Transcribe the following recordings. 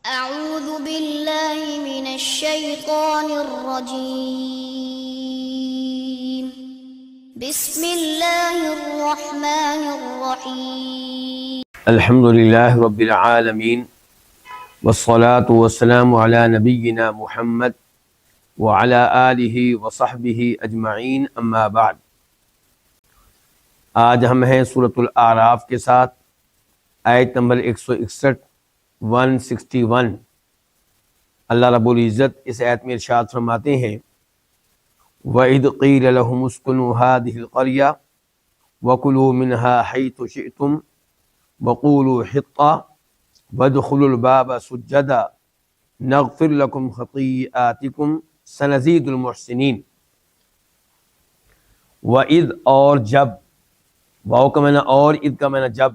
أعوذ بالله من الشيطان الرجيم بسم الله الرحمن الرحيم الحمد لله رب العالمين والصلاة والسلام على نبينا محمد وعلى آله وصحبه اجمعین اما بعد۔ آج ہم ہیں سورۃ الاعراف کے ساتھ آیت نمبر 161 اللہ رب العزت اس آیت میں ارشاد فرماتے ہیں وَإِذْ قِيلَ لَهُمُ اسْكُنُوا هَٰذِهِ الْقَرْيَةَ وَكُلُوا مِنْهَا حَيْثُ شِئْتُمْ وَقُولُوا حِطَّةٌ وَادْخُلُوا الْبَابَ سُجَّدًا نَغْفِرْ لَكُمْ خَطِيئَاتِكُمْ سَنَزِيدُ الْمُحْسِنِينَ۔ وَإِذْ اور جب، واو کا معنی اور، اذ کا معنی جب،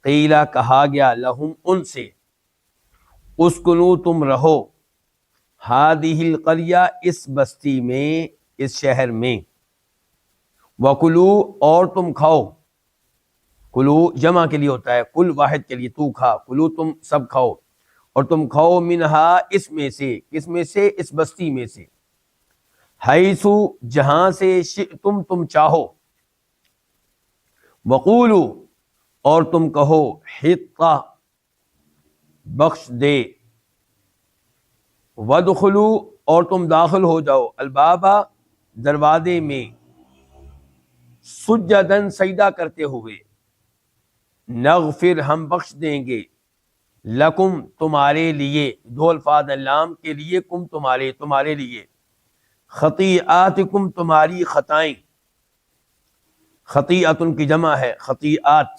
قیلا کہا گیا، لہم ان سے، اسکنو تم رہو، ہادِہِ القریہ اس بستی میں، اس شہر میں، وکلو اور تم کھاؤ، کلو جمع کے لیے ہوتا ہے، کل واحد کے لیے، تو کھا، کلو تم سب کھاؤ، اور تم کھاؤ منہا اس میں سے، کس میں سے؟ اس بستی میں سے، حیثو جہاں سے، شئتم تم چاہو، وقولو اور تم کہو، حطہ بخش دے، وادخلو اور تم داخل ہو جاؤ، البابا دروازے میں، سجدن سجدہ کرتے ہوئے، نغفر ہم بخش دیں گے، لکم تمہارے لیے، دو الفاظ لام کے لیے، کم تمہارے لیے، خطیئاتکم تمہاری خطائیں، خطیئتن کی جمع ہے خطیئات،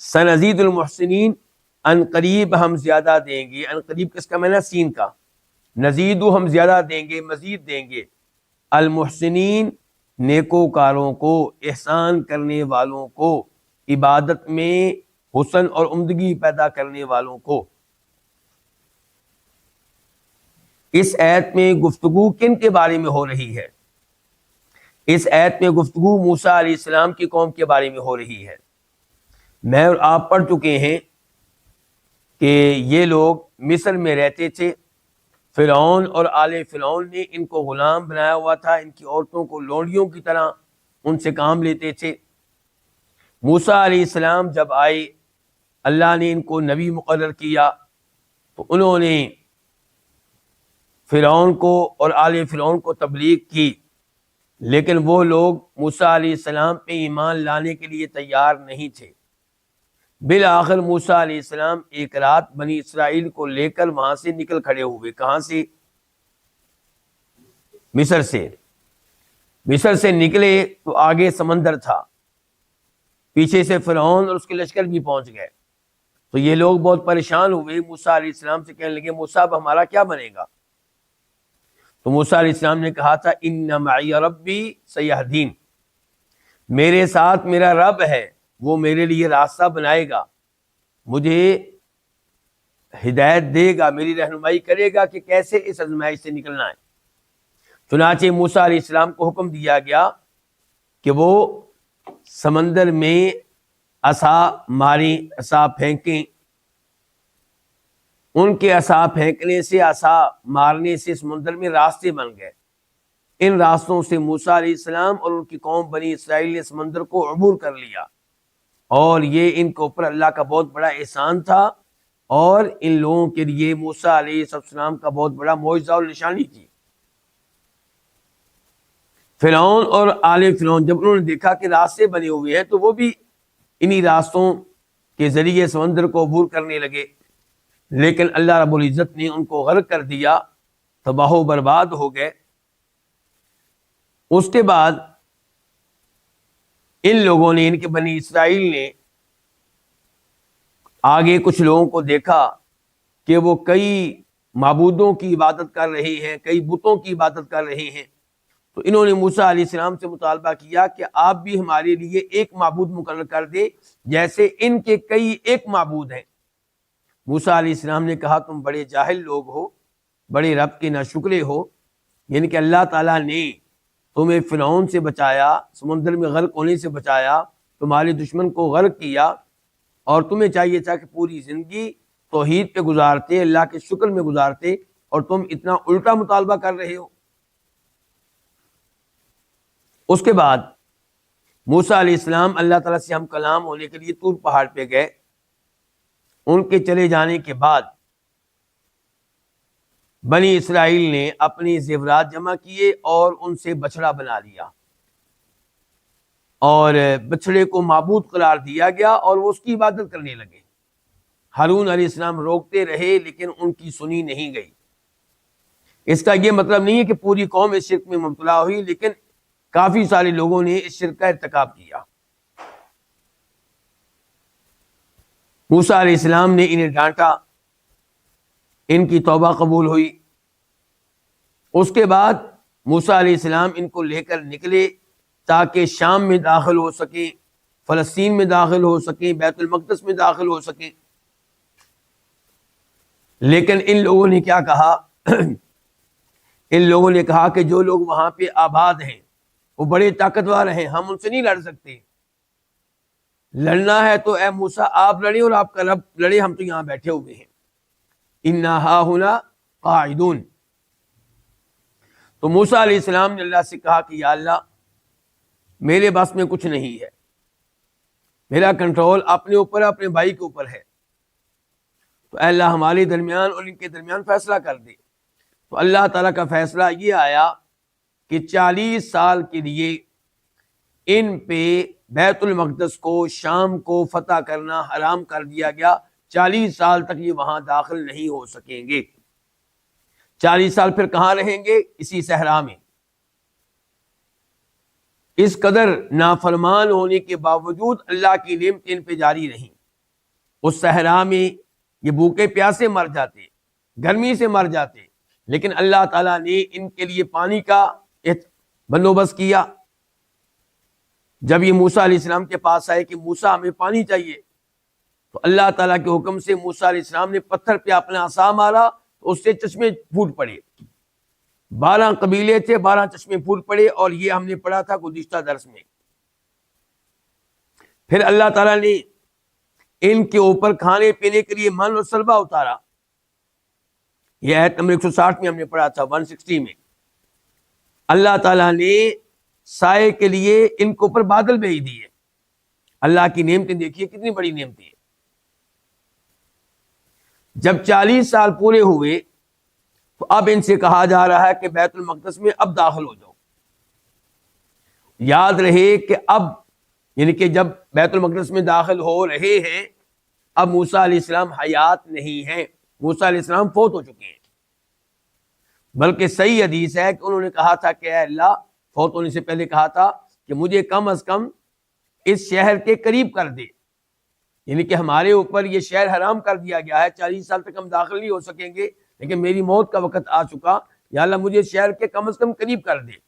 سنزید المحسنین ان قریب ہم زیادہ دیں گے، ان قریب کس کا معنی؟ سین کا، نزیدو ہم زیادہ دیں گے، مزید دیں گے، المحسنین نیکوکاروں کو، احسان کرنے والوں کو، عبادت میں حسن اور عمدگی پیدا کرنے والوں کو۔ اس آیت میں گفتگو کن کے بارے میں ہو رہی ہے؟ اس آیت میں گفتگو موسیٰ علیہ السلام کی قوم کے بارے میں ہو رہی ہے۔ میں اور آپ پڑھ چکے ہیں کہ یہ لوگ مصر میں رہتے تھے، فرعون اور آل فرعون نے ان کو غلام بنایا ہوا تھا، ان کی عورتوں کو لونڈیوں کی طرح ان سے کام لیتے تھے۔ موسیٰ علیہ السلام جب آئے، اللہ نے ان کو نبی مقرر کیا، تو انہوں نے فرعون کو اور آل فرعون کو تبلیغ کی، لیکن وہ لوگ موسیٰ علیہ السلام پہ ایمان لانے کے لیے تیار نہیں تھے۔ بالآخر موسیٰ علیہ السلام ایک رات بنی اسرائیل کو لے کر وہاں سے نکل کھڑے ہوئے۔ کہاں سے؟ مصر سے۔ مصر سے نکلے تو آگے سمندر تھا، پیچھے سے فرعون اور اس کے لشکر بھی پہنچ گئے، تو یہ لوگ بہت پریشان ہوئے، موسیٰ علیہ السلام سے کہنے لگے موسیٰ اب ہمارا کیا بنے گا؟ تو موسیٰ علیہ السلام نے کہا تھا ان معی ربی سیہدین، میرے ساتھ میرا رب ہے، وہ میرے لیے راستہ بنائے گا، مجھے ہدایت دے گا، میری رہنمائی کرے گا کہ کیسے اس آزمائش سے نکلنا ہے۔ چنانچہ موسیٰ علیہ السلام کو حکم دیا گیا کہ وہ سمندر میں عصا ماریں، عصا پھینکیں۔ ان کے عصا پھینکنے سے، عصا مارنے سے سمندر میں راستے بن گئے۔ ان راستوں سے موسیٰ علیہ السلام اور ان کی قوم بنی اسرائیل نے سمندر کو عبور کر لیا، اور یہ ان کے اوپر اللہ کا بہت بڑا احسان تھا، اور ان لوگوں کے لیے موسیٰ علیہ السلام کا بہت بڑا معجزہ اور نشانی تھی۔ فرعون اور آل فرعون جب انہوں نے دیکھا کہ راستے بنے ہوئے ہیں، تو وہ بھی انہی راستوں کے ذریعے سمندر کو عبور کرنے لگے، لیکن اللہ رب العزت نے ان کو غرق کر دیا، تباہ و برباد ہو گئے۔ اس کے بعد ان لوگوں نے، ان کے بنی اسرائیل نے آگے کچھ لوگوں کو دیکھا کہ وہ کئی معبودوں کی عبادت کر رہے ہیں، کئی بتوں کی عبادت کر رہے ہیں، تو انہوں نے موسیٰ علیہ السلام سے مطالبہ کیا کہ آپ بھی ہمارے لیے ایک معبود مقرر کر دیں جیسے ان کے کئی ایک معبود ہیں۔ موسیٰ علیہ السلام نے کہا تم بڑے جاہل لوگ ہو، بڑے رب کے ناشکرے ہو، یعنی کہ اللہ تعالیٰ نے تمہیں فرعون سے بچایا، سمندر میں غرق ہونے سے بچایا، تمہارے دشمن کو غرق کیا، اور تمہیں چاہیے تھا کہ پوری زندگی توحید پہ گزارتے، اللہ کے شکر میں گزارتے، اور تم اتنا الٹا مطالبہ کر رہے ہو۔ اس کے بعد موسیٰ علیہ السلام اللہ تعالیٰ سے ہم کلام ہونے کے لیے طور پہاڑ پہ گئے۔ ان کے چلے جانے کے بعد بنی اسرائیل نے اپنے زیورات جمع کیے اور ان سے بچڑا بنا لیا، اور بچڑے کو معبود قرار دیا گیا اور وہ اس کی عبادت کرنے لگے۔ ہارون علیہ السلام روکتے رہے لیکن ان کی سنی نہیں گئی۔ اس کا یہ مطلب نہیں ہے کہ پوری قوم اس شرک میں مبتلا ہوئی، لیکن کافی سارے لوگوں نے اس شرک کا ارتکاب کیا۔ موسیٰ علیہ السلام نے انہیں ڈانٹا، ان کی توبہ قبول ہوئی۔ اس کے بعد موسیٰ علیہ السلام ان کو لے کر نکلے تاکہ شام میں داخل ہو سکیں، فلسطین میں داخل ہو سکیں، بیت المقدس میں داخل ہو سکیں۔ لیکن ان لوگوں نے کیا کہا؟ ان لوگوں نے کہا کہ جو لوگ وہاں پہ آباد ہیں وہ بڑے طاقتور ہیں، ہم ان سے نہیں لڑ سکتے۔ لڑنا ہے تو اے موسیٰ آپ لڑیں اور آپ کا رب لڑے، ہم تو یہاں بیٹھے ہوئے ہیں۔ اِنَّا ہَاہُنَا قَاعِدُونَ۔ تو موسیٰ علیہ السلام نے اللہ سے کہا کہ یا اللہ میرے بس میں کچھ نہیں ہے، میرا کنٹرول اپنے اوپر، اپنے بھائی کے اوپر ہے، تو اے اللہ ہمارے درمیان اور ان کے درمیان فیصلہ کر دے۔ تو اللہ تعالیٰ کا فیصلہ یہ آیا کہ 40 سال کے لیے ان پہ بیت المقدس کو، شام کو فتح کرنا حرام کر دیا گیا۔ 40 سال تک یہ وہاں داخل نہیں ہو سکیں گے۔ 40 سال پھر کہاں رہیں گے؟ اسی صحرا میں۔ اس قدر نافرمان ہونے کے باوجود اللہ کی نعمتیں ان پہ جاری رہیں۔ اس صحرا میں یہ بھوکے پیاسے مر جاتے، گرمی سے مر جاتے، لیکن اللہ تعالیٰ نے ان کے لیے پانی کا بندوبست کیا۔ جب یہ موسیٰ علیہ السلام کے پاس آئے کہ موسیٰ ہمیں پانی چاہیے، تو اللہ تعالیٰ کے حکم سے موسیٰ علیہ السلام نے پتھر پہ اپنا عصا مارا تو اس سے چشمے پھوٹ پڑے۔ 12 قبیلے تھے، 12 چشمے پھوٹ پڑے، اور یہ ہم نے پڑھا تھا گزشتہ درس میں۔ پھر اللہ تعالیٰ نے ان کے اوپر کھانے پینے کے لیے من اور سلوا اتارا۔ یہ آیت نمبر 160 میں ہم نے پڑھا تھا، 160 میں۔ اللہ تعالیٰ نے سائے کے لیے ان کے اوپر بادل بھیج دیے۔ اللہ کی نعمتیں دیکھیے کتنی بڑی نعمتیں ہیں۔ جب 40 سال پورے ہوئے تو اب ان سے کہا جا رہا ہے کہ بیت المقدس میں اب داخل ہو جاؤ۔ یاد رہے کہ اب یعنی کہ جب بیت المقدس میں داخل ہو رہے ہیں، اب موسیٰ علیہ السلام حیات نہیں ہیں، موسیٰ علیہ السلام فوت ہو چکے ہیں۔ بلکہ صحیح حدیث ہے کہ انہوں نے کہا تھا کہ اے اللہ، فوت ہونے سے پہلے کہا تھا کہ مجھے کم از کم اس شہر کے قریب کر دے، یعنی کہ ہمارے اوپر یہ شہر حرام کر دیا گیا ہے، 40 سال تک ہم داخل نہیں ہو سکیں گے، لیکن میری موت کا وقت آ چکا، یا اللہ مجھے اس شہر کے کم از کم قریب کر دے۔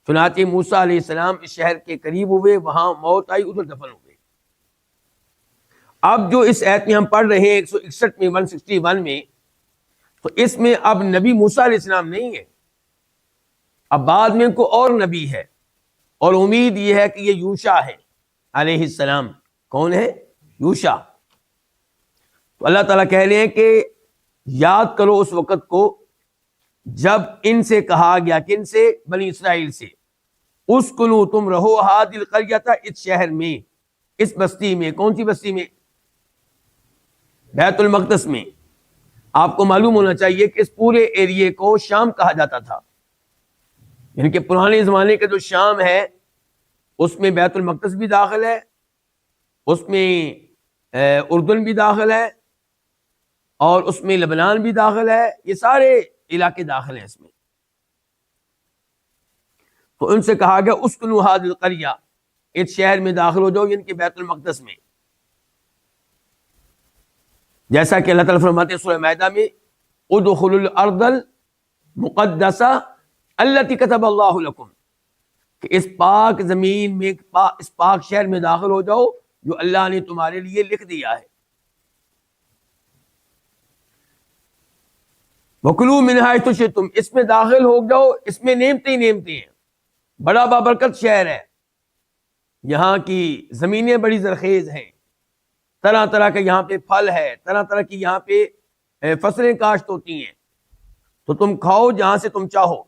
چنانچہ موسیٰ علیہ السلام اس شہر کے قریب ہوئے، وہاں موت آئی، ادھر دفن ہو گئے۔ اب جو اس آیت میں ہم پڑھ رہے ہیں 161 میں، 161 میں، تو اس میں اب نبی موسیٰ علیہ السلام نہیں ہے، اب بعد میں کوئی اور نبی ہے، اور امید یہ ہے کہ یہ یوشع ہے علیہ السلام۔ کون ہے؟ یوشع۔ تو اللہ تعالیٰ کہہ رہے ہیں کہ یاد کرو اس وقت کو جب ان سے کہا گیا، کن سے؟ بنی اسرائیل سے، اسکنو تم رہو ہادی القریۃ، اس شہر میں، اس بستی میں۔ کون سی بستی میں؟ بیت المقدس میں۔ آپ کو معلوم ہونا چاہیے کہ اس پورے ایریے کو شام کہا جاتا تھا، یعنی کہ پرانے زمانے کا جو شام ہے اس میں بیت المقدس بھی داخل ہے، اس میں اردن بھی داخل ہے، اور اس میں لبنان بھی داخل ہے، یہ سارے علاقے داخل ہیں اس میں۔ تو ان سے کہا گیا اسکنوا ھذی القریہ، اس شہر میں داخل ہو جاؤ، یعنی کہ بیت المقدس میں۔ جیسا کہ اللہ تعالیٰ فرماتے ہیں سورہ مائدہ میں، ادخلوا الارض المقدسہ التی کتب اللہ لکم، کہ اس پاک زمین میں، اس پاک شہر میں داخل ہو جاؤ جو اللہ نے تمہارے لیے لکھ دیا ہے۔ وَكُلُوا مِنْ حَيْثُ شِئْتُمْ، اس میں داخل ہو جاؤ، اس میں نعمتیں ہی نعمتیں ہیں، بڑا بابرکت شہر ہے، یہاں کی زمینیں بڑی زرخیز ہیں، طرح طرح کا یہاں پہ پھل ہے، طرح طرح کی یہاں پہ فصلیں کاشت ہوتی ہیں، تو تم کھاؤ جہاں سے تم چاہو.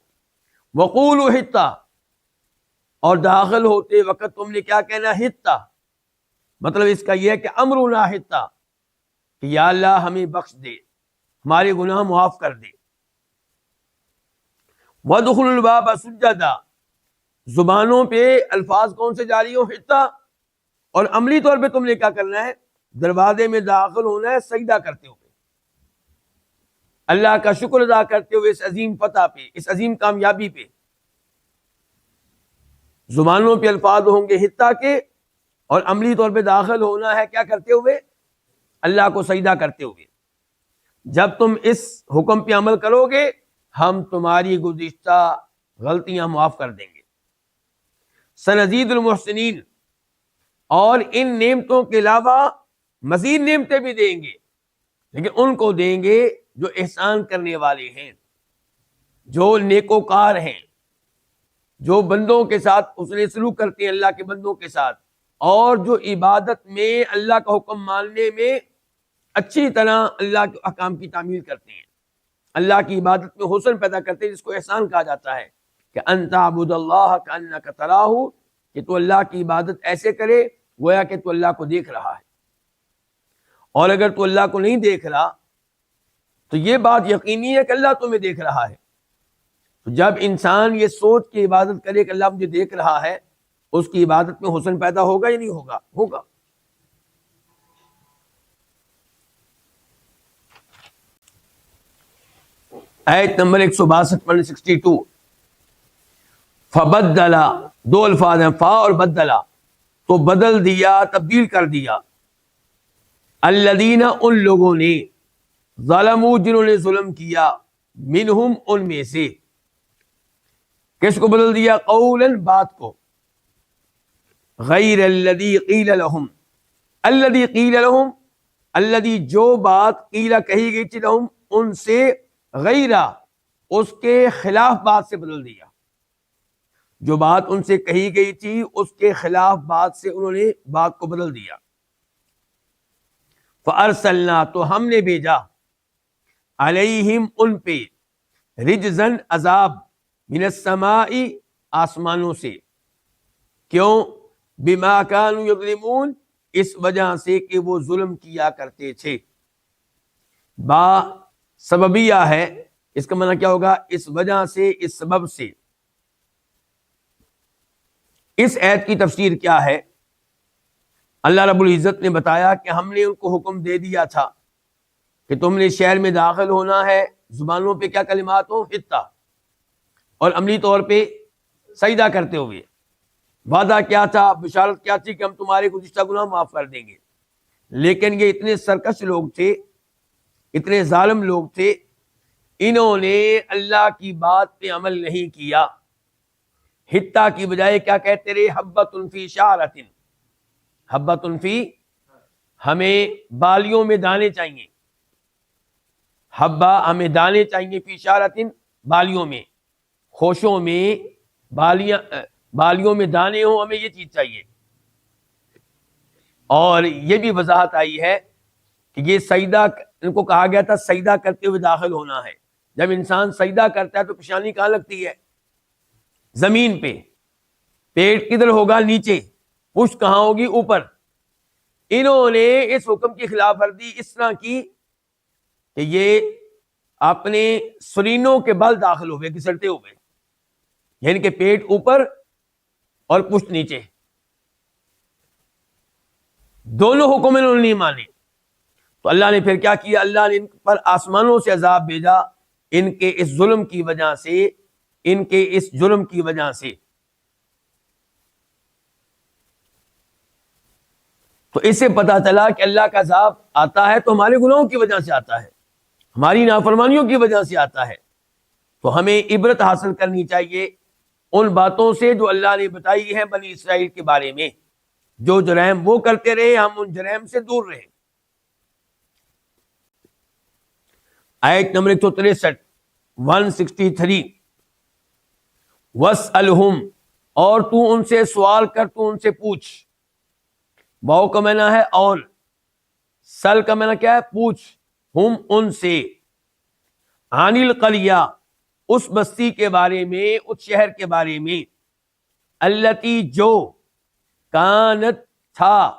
وقولوا حطہ، اور داخل ہوتے وقت تم نے کیا کہنا؟ حطہ. مطلب اس کا یہ ہے کہ امرنا حطہ، کہ یا اللہ ہمیں بخش دے، ہمارے گناہ معاف کر دے. وادخلوا الباب سجدا، زبانوں پہ الفاظ کون سے جاری ہوں؟ حطہ. اور عملی طور پہ تم نے کیا کرنا ہے؟ دروازے میں داخل ہونا ہے سجدہ کرتے ہوئے، اللہ کا شکر ادا کرتے ہوئے اس عظیم فتح پہ، اس عظیم کامیابی پہ. زبانوں پہ الفاظ ہوں گے حطہ کے، اور عملی طور پہ داخل ہونا ہے کیا کرتے ہوئے؟ اللہ کو سجدہ کرتے ہوئے. جب تم اس حکم پہ عمل کرو گے ہم تمہاری گزشتہ غلطیاں معاف کر دیں گے. سنزید المحسنین، اور ان نعمتوں کے علاوہ مزید نعمتیں بھی دیں گے، لیکن ان کو دیں گے جو احسان کرنے والے ہیں، جو نیکوکار ہیں، جو بندوں کے ساتھ حسن سلوک کرتے ہیں اللہ کے بندوں کے ساتھ، اور جو عبادت میں اللہ کا حکم ماننے میں اچھی طرح اللہ کے احکام کی تعمیل کرتے ہیں، اللہ کی عبادت میں حسن پیدا کرتے ہیں، جس کو احسان کہا جاتا ہے کہ ان تعبد اللہ کانک تراہ، کہ تو اللہ کی عبادت ایسے کرے گویا کہ تو اللہ کو دیکھ رہا ہے. اور اگر تو اللہ کو نہیں دیکھ رہا تو یہ بات یقینی ہے کہ اللہ تمہیں دیکھ رہا ہے. تو جب انسان یہ سوچ کے عبادت کرے کہ اللہ مجھے دیکھ رہا ہے، اس کی عبادت میں حسن پیدا ہوگا یا نہیں ہوگا؟ ہوگا. آیت نمبر 162 162. فبدلا، دو الفاظ ہیں، فا اور بدلا، تو بدل دیا، تبدیل کر دیا. الذین، ان لوگوں نے، ظلموا، جنہوں نے ظلم کیا، منہم، ان میں سے. کس کو بدل دیا؟ قولا، بات کو. غیر الذی قیل لہم، الذی قیل لہم، الذی، جو بات، قیل، کہی گئی تھی، لہم، ان سے، غیرہ، اس کے خلاف بات سے بدل دیا. جو بات ان سے کہی گئی تھی اس کے خلاف بات سے انہوں نے بات کو بدل دیا. فارسلنا، تو ہم نے بھیجا، علیہم، ان پہ، رجزن، عذاب، من السماء، آسمانوں سے. کیوں؟ بما کانوا یظلمون، اس وجہ سے کہ وہ ظلم کیا کرتے تھے. با سببیہ ہے، اس کا معنی کیا ہوگا؟ اس وجہ سے، اس سبب سے. اس آیت کی تفسیر کیا ہے؟ اللہ رب العزت نے بتایا کہ ہم نے ان کو حکم دے دیا تھا کہ تم نے شہر میں داخل ہونا ہے، زبانوں پہ کیا کلمات ہوں؟ حطہ، اور عملی طور پہ سجدہ کرتے ہوئے. وعدہ کیا تھا، بشارت کیا تھی کہ ہم تمہارے گزشتہ گناہ معاف کر دیں گے. لیکن یہ اتنے سرکش لوگ تھے، اتنے ظالم لوگ تھے، انہوں نے اللہ کی بات پہ عمل نہیں کیا. حطہ کی بجائے کیا کہتے رہے؟ حبۃ فی شعرۃ، حبۃ فی، ہمیں بالیوں میں دانے چاہیے، حبہ، ہمیں دانے چاہیے، فی شعرۃ، بالیوں میں، خوشوں میں بالیوں میں دانے ہوں، ہمیں یہ چیز چاہیے. اور یہ بھی وضاحت آئی ہے کہ یہ سجدہ، ان کو کہا گیا تھا سجدہ کرتے ہوئے داخل ہونا ہے. جب انسان سجدہ کرتا ہے تو پیشانی کہاں لگتی ہے؟ زمین پہ. پیٹ کدھر ہوگا؟ نیچے. پشت کہاں ہوگی؟ اوپر. انہوں نے اس حکم کی خلاف ورزی اس طرح کی کہ یہ اپنے سرینوں کے بل داخل ہوئے، گھسٹتے ہوئے، یعنی کہ پیٹ اوپر اور پشت نیچے، دونوں حکم انہوں نے نہیں مانے. تو اللہ نے پھر کیا کیا؟ اللہ نے ان پر آسمانوں سے عذاب بھیجا، ان کے اس ظلم کی وجہ سے، ان کے اس جرم کی وجہ سے. تو اس سے پتہ چلا کہ اللہ کا عذاب آتا ہے تو ہمارے گناہوں کی وجہ سے آتا ہے، ہماری نافرمانیوں کی وجہ سے آتا ہے. تو ہمیں عبرت حاصل کرنی چاہیے ان باتوں سے جو اللہ نے بتائی ہے بنی اسرائیل کے بارے میں. جو جرائم وہ کرتے رہے، ہم ان جرائم سے دور رہیں. آیت نمبر 163 163. وَاسْأَلْهُمْ، اور تو ان سے سوال کر، تو ان سے پوچھ. واؤ کا معنی ہے اور، سل کا معنی کیا ہے؟ پوچھ، ہم ان سے، عن القریہ اس بستی کے بارے میں، اس شہر کے بارے میں، التی جو، کانت تھا،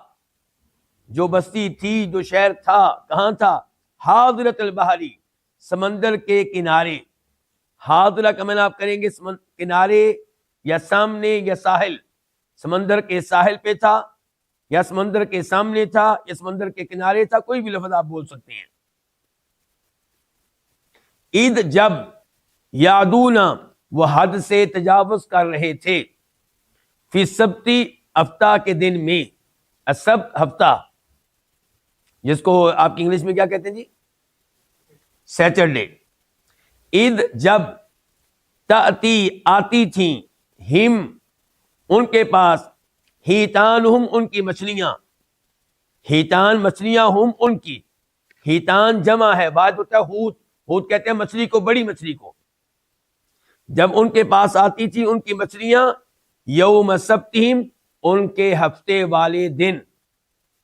جو بستی تھی، جو شہر تھا، کہاں تھا؟ حاضرۃ البحری سمندر کے کنارے. حاضرہ کا معنی آپ کریں گے کنارے یا سامنے یا ساحل. سمندر کے ساحل پہ تھا یا سمندر کے سامنے تھا یا سمندر کے کنارے تھا، کوئی بھی لفظ آپ بول سکتے ہیں. عید جب، یادونا وہ حد سے تجاوز کر رہے تھے، فی سبتی ہفتہ کے دن میں، السبت ہفتہ، جس کو آپ کی انگلش میں کیا کہتے ہیں جی؟ سیٹرڈے. عید جب، تأتی آتی تھیں، ہم ان کے پاس، ہیتانہم ان کی مچھلیاں، ہیتان مچھلیاں، ہم ان کی، ہیتان جمع ہے، بعد ہوتا ہے ہوت، ہوت کہتے ہیں مچھلی کو، بڑی مچھلی کو. جب ان کے پاس آتی تھی ان کی مچھلیاں، یوم سبتہم ان کے ہفتے والے دن،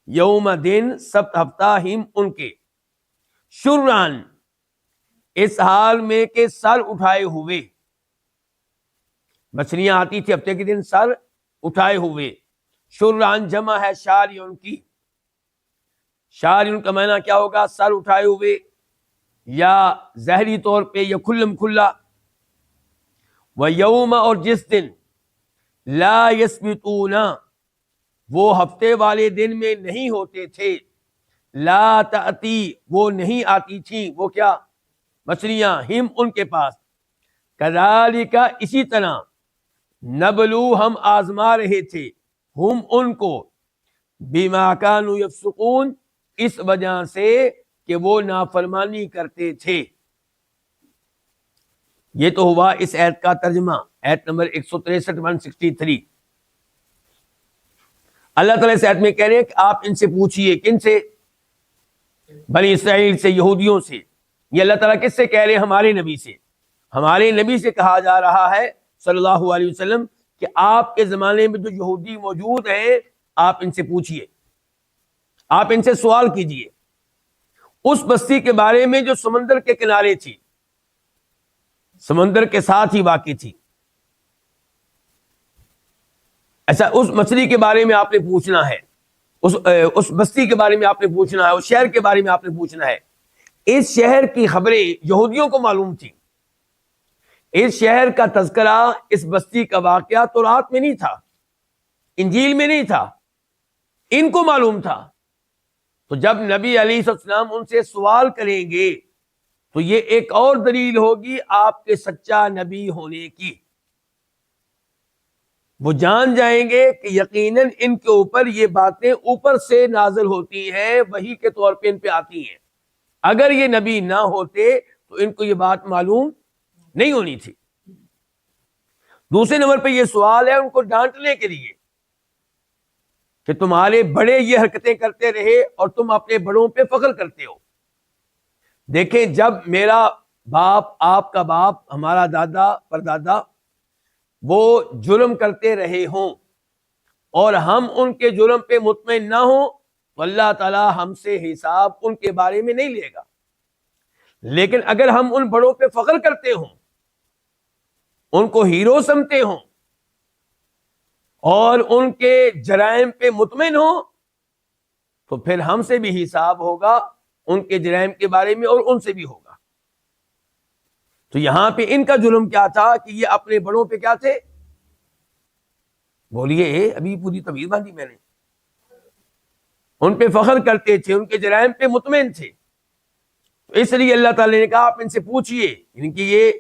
یوم دن، سبت ہفتہ، ہم ان کے، شرعن اس حال میں کہ سر اٹھائے ہوئے. مچھلیاں آتی تھی ہفتے کے دن سر اٹھائے ہوئے. شرعن جمع ہے شاریون کی. شاریون کا معنی کیا ہوگا؟ سر اٹھائے ہوئے، یا ظاہری طور پہ یا کھلم کھلا. وَيَوْمَ اور جس دن، لا يَسْبِتُونَ وہ ہفتے والے دن میں نہیں ہوتے تھے، لا تأتی وہ نہیں آتی تھیں، وہ کیا؟ مچھلیاں، ہم ان کے پاس. کذالک اسی طرح، نبلو ہم آزما رہے تھے، ہم ان کو، بما کانوا یفسقون اس وجہ سے کہ وہ نافرمانی کرتے تھے. یہ تو ہوا اس آیت کا ترجمہ، آیت نمبر 163 163. اللہ تعالیٰ اس آیت میں کہہ رہے ہیں کہ آپ ان سے پوچھئے. کن سے؟ بنی اسرائیل سے، یہودیوں سے. یہ اللہ تعالیٰ کس سے کہہ رہے ہیں؟ ہمارے نبی سے. ہمارے نبی سے کہا جا رہا ہے صلی اللہ علیہ وسلم کہ آپ کے زمانے میں جو یہودی موجود ہیں، آپ ان سے پوچھئے، آپ ان سے سوال کیجئے اس بستی کے بارے میں جو سمندر کے کنارے تھی، سمندر کے ساتھ ہی واقع تھی. ایسا اس مچھلی کے بارے میں آپ نے پوچھنا ہے، اس بستی کے بارے میں آپ نے پوچھنا ہے، اس شہر کے بارے میں آپ نے پوچھنا ہے. اس شہر کی خبریں یہودیوں کو معلوم تھی. اس شہر کا تذکرہ، اس بستی کا واقعہ تورات میں نہیں تھا، انجیل میں نہیں تھا، ان کو معلوم تھا. تو جب نبی علیہ السلام ان سے سوال کریں گے تو یہ ایک اور دلیل ہوگی آپ کے سچا نبی ہونے کی. وہ جان جائیں گے کہ یقیناً ان کے اوپر یہ باتیں اوپر سے نازل ہوتی ہیں، وحی کے طور پہ ان پہ آتی ہیں. اگر یہ نبی نہ ہوتے تو ان کو یہ بات معلوم نہیں ہونی تھی. دوسرے نمبر پہ یہ سوال ہے ان کو ڈانٹنے کے لیے کہ تمہارے بڑے یہ حرکتیں کرتے رہے اور تم اپنے بڑوں پہ فخر کرتے ہو. دیکھیں، جب میرا باپ، آپ کا باپ، ہمارا دادا پردادا وہ جرم کرتے رہے ہوں اور ہم ان کے جرم پہ مطمئن نہ ہوں تو اللہ تعالی ہم سے حساب ان کے بارے میں نہیں لے گا. لیکن اگر ہم ان بڑوں پہ فخر کرتے ہوں، ان کو ہیرو سمجھتے ہوں اور ان کے جرائم پہ مطمئن ہوں تو پھر ہم سے بھی حساب ہوگا ان کے جرائم کے بارے میں اور ان سے بھی ہوگا. تو یہاں پہ ان کا جرم کیا تھا کہ یہ اپنے بڑوں پہ کیا تھے؟ بولیے، ابھی پوری طویل باندھی میں نے. ان پہ فخر کرتے تھے، ان کے جرائم پہ مطمئن تھے. تو اس لیے اللہ تعالی نے کہا آپ ان سے پوچھئے. ان کی یہ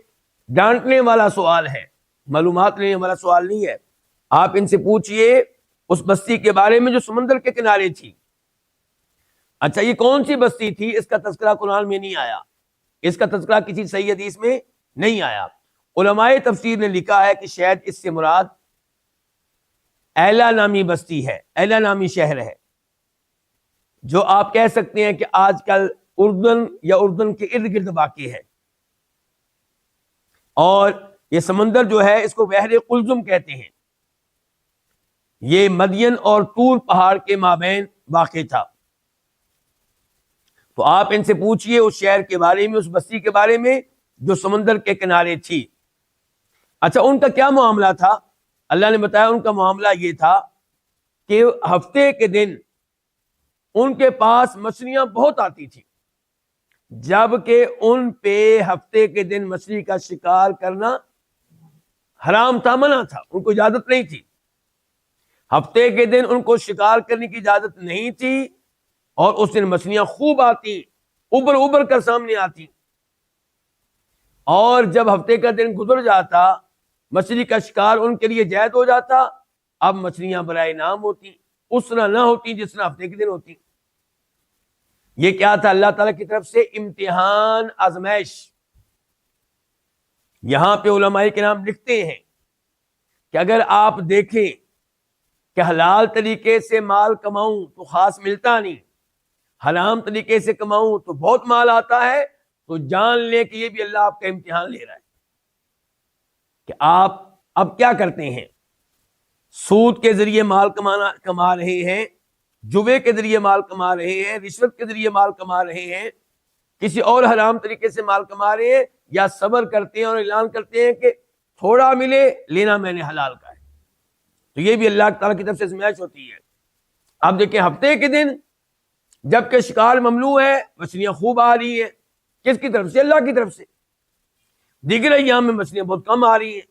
ڈانٹنے والا سوال ہے، معلومات لینے والا سوال نہیں ہے. آپ ان سے پوچھئے اس بستی کے بارے میں جو سمندر کے کنارے تھی. اچھا، یہ کون سی بستی تھی؟ اس کا تذکرہ قرآن میں نہیں آیا، اس کا تذکرہ کسی صحیح حدیث میں نہیں آیا. علماء تفسیر نے لکھا ہے کہ شاید اس سے مراد ایلا نامی بستی ہے، ایلا نامی شہر ہے، جو آپ کہہ سکتے ہیں کہ آج کل اردن یا اردن کے ارد گرد واقع ہے. اور یہ سمندر جو ہے اس کو بحر قلزم کہتے ہیں. یہ مدین اور طور پہاڑ کے مابین واقع تھا. تو آپ ان سے پوچھئے اس شہر کے بارے میں، اس بستی کے بارے میں جو سمندر کے کنارے تھی۔ اچھا، ان کا کیا معاملہ تھا؟ اللہ نے بتایا ان کا معاملہ یہ تھا کہ ہفتے کے دن ان کے پاس مچھلیاں بہت آتی تھیں، جبکہ ان پہ ہفتے کے دن مچھلی کا شکار کرنا حرام تھا، منع تھا، ان کو اجازت نہیں تھی۔ ہفتے کے دن ان کو شکار کرنے کی اجازت نہیں تھی، اور اس دن مچھلیاں خوب آتی، ابر ابر کر سامنے آتی۔ اور جب ہفتے کا دن گزر جاتا، مچھلی کا شکار ان کے لیے جائز ہو جاتا، اب مچھلیاں برائے نام ہوتی، اس طرح نہ ہوتی جس طرح ہفتے کے دن ہوتی۔ یہ کیا تھا؟ اللہ تعالیٰ کی طرف سے امتحان، آزمائش۔ یہاں پہ علماء کرام لکھتے ہیں کہ اگر آپ دیکھیں کہ حلال طریقے سے مال کماؤں تو خاص ملتا نہیں، حرام طریقے سے کماؤں تو بہت مال آتا ہے، تو جان لیں کہ یہ بھی اللہ آپ کا امتحان لے رہا ہے کہ آپ اب کیا کرتے ہیں۔ سود کے ذریعے مال کما رہے ہیں، جوے کے ذریعے مال کما رہے ہیں، رشوت کے ذریعے مال کما رہے ہیں، کسی اور حرام طریقے سے مال کما رہے ہیں، یا صبر کرتے ہیں اور اعلان کرتے ہیں کہ تھوڑا ملے، لینا میں نے حلال کا ہے۔ تو یہ بھی اللہ تعالیٰ کی طرف سے آزمائش ہوتی ہے۔ اب دیکھیں، ہفتے کے دن جبکہ شکار ممنوع ہے، مچھلیاں خوب آ رہی ہیں، کس کی طرف سے؟ اللہ کی طرف سے۔ دیگر ایام میں مچھلیاں بہت کم آ رہی ہیں۔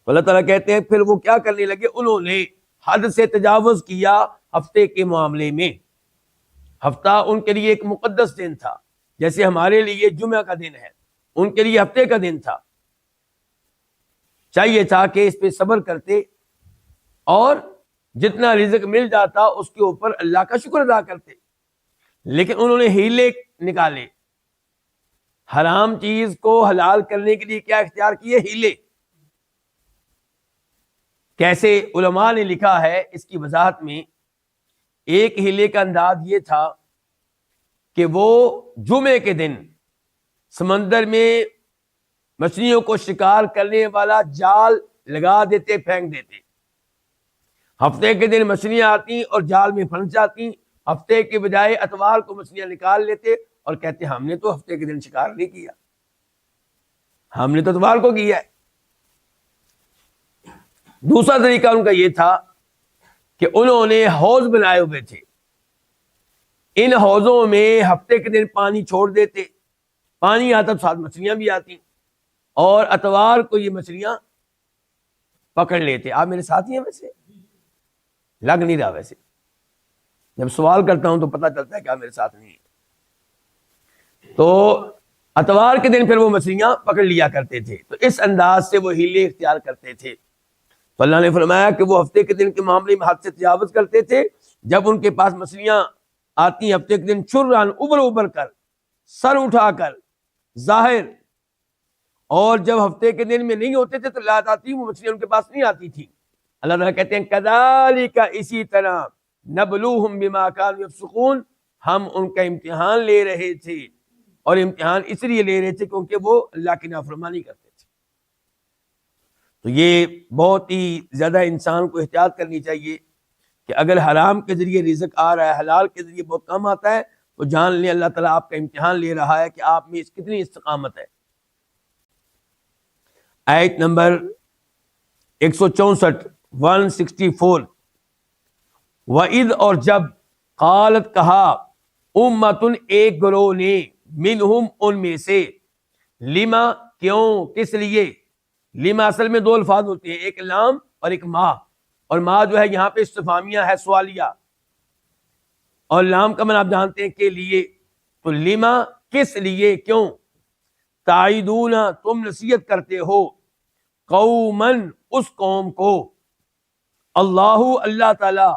تو اللہ تعالیٰ کہتے ہیں پھر وہ کیا کرنے لگے، انہوں نے حد سے تجاوز کیا ہفتے کے معاملے میں۔ ہفتہ ان کے لیے ایک مقدس دن تھا، جیسے ہمارے لیے جمعہ کا دن ہے، ان کے لیے ہفتے کا دن تھا۔ چاہیے تھا کہ اس پہ صبر کرتے اور جتنا رزق مل جاتا اس کے اوپر اللہ کا شکر ادا کرتے، لیکن انہوں نے ہیلے نکالے۔ حرام چیز کو حلال کرنے کے لیے کیا اختیار کیے؟ ہیلے۔ کیسے؟ علماء نے لکھا ہے اس کی وضاحت میں، ایک ہیلے کا انداز یہ تھا کہ وہ جمعے کے دن سمندر میں مچھلیوں کو شکار کرنے والا جال لگا دیتے، پھینک دیتے۔ ہفتے کے دن مچھلیاں آتی اور جال میں پھنس جاتی، ہفتے کے بجائے اتوار کو مچھلیاں نکال لیتے اور کہتے ہم نے تو ہفتے کے دن شکار نہیں کیا، ہم نے تو اتوار کو کیا ہے۔ دوسرا طریقہ ان کا یہ تھا کہ انہوں نے حوض بنائے ہوئے تھے، ان حوضوں میں ہفتے کے دن پانی چھوڑ دیتے، پانی آتا تو ساتھ مچھلیاں بھی آتی، اور اتوار کو یہ مچھلیاں پکڑ لیتے۔ آپ میرے ساتھی ہیں؟ ویسے لگ نہیں رہا، ویسے جب سوال کرتا ہوں تو پتہ چلتا ہے کہ آپ میرے ساتھ نہیں ہیں۔ تو اتوار کے دن پھر وہ مچھلیاں پکڑ لیا کرتے تھے، تو اس انداز سے وہ ہیلے اختیار کرتے تھے۔ تو اللہ نے فرمایا کہ وہ ہفتے کے دن کے معاملے میں حد سے تجاوز کرتے تھے۔ جب ان کے پاس مچھلیاں آتی ہفتے کے دن، چران، ابر ابر کر، سر اٹھا کر، ظاہر، اور جب ہفتے کے دن میں نہیں ہوتے تھے تو لات آتی، وہ مچھلیاں ان کے پاس نہیں آتی تھی۔ اللہ تعالیٰ کہتے ہیں کذالک، اسی طرح، نبلوہم بما کانوا یفسقون، ہم ان کا امتحان لے رہے تھے، اور امتحان اس لیے لے رہے تھے کیونکہ وہ اللہ کی نافرمانی کرتے تھے۔ تو یہ بہت ہی زیادہ انسان کو احتیاط کرنی چاہیے کہ اگر حرام کے ذریعے رزق آ رہا ہے، حلال کے ذریعے بہت کم آتا ہے، تو جان لیں اللہ تعالیٰ آپ کا امتحان لے رہا ہے کہ آپ میں کتنی استقامت ہے۔ آیت نمبر 164 164، وَإِذْ، اور جب، قالت، کہا، امتن، ایک گروہ نے، منہم، ان میں سے، لما، کیوں، کس لیے۔ لما اصل میں دو الفاظ ہوتے ہیں، ایک لام اور ایک ما، اور ما جو ہے یہاں پہ استفہامیہ ہے، سوالیہ، اور لام کا معنی آپ جانتے ہیں کہ لیے۔ تو لما، کس لیے، کیوں، تعیدون، تم نصیحت کرتے ہو، قومن، اس قوم کو، اللہ تعالی،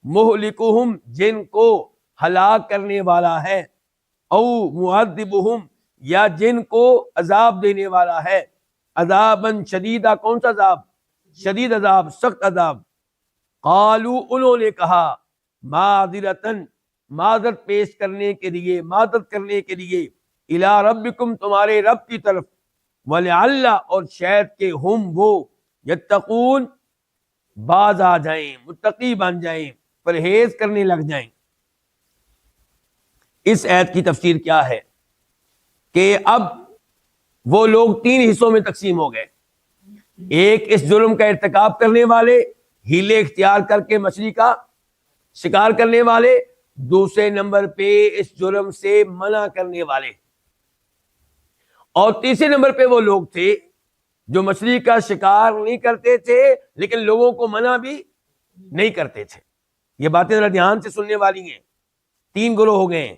مہلکہم، جن کو ہلاک کرنے والا ہے، او معذبہم، یا جن کو عذاب دینے والا ہے، عذاباً شدیدہ، کون سا عذاب؟ شدید عذاب، سخت عذاب۔ قالو، انہوں نے کہا، معذرتاً، معذرت پیش کرنے کے لیے، معذرت کرنے کے لیے، الی ربکم، تمہارے رب کی طرف، ولعل، اور شاید کہ ہم وہ، یتقون، باز آ جائیں، متقی بن جائیں، پرہیز کرنے لگ جائیں۔ اس آیت کی تفسیر کیا ہے کہ اب وہ لوگ 3 حصوں میں تقسیم ہو گئے. ایک اس جرم کا ارتکاب کرنے والے، ہیلے اختیار کر کے مچھلی کا شکار کرنے والے، دوسرے نمبر پہ اس جرم سے منع کرنے والے، اور تیسرے نمبر پہ وہ لوگ تھے جو مچھلی کا شکار نہیں کرتے تھے لیکن لوگوں کو منع بھی نہیں کرتے تھے. یہ باتیں ذرا دھیان سے سننے والی ہیں. 3 گروہ ہو گئے ہیں.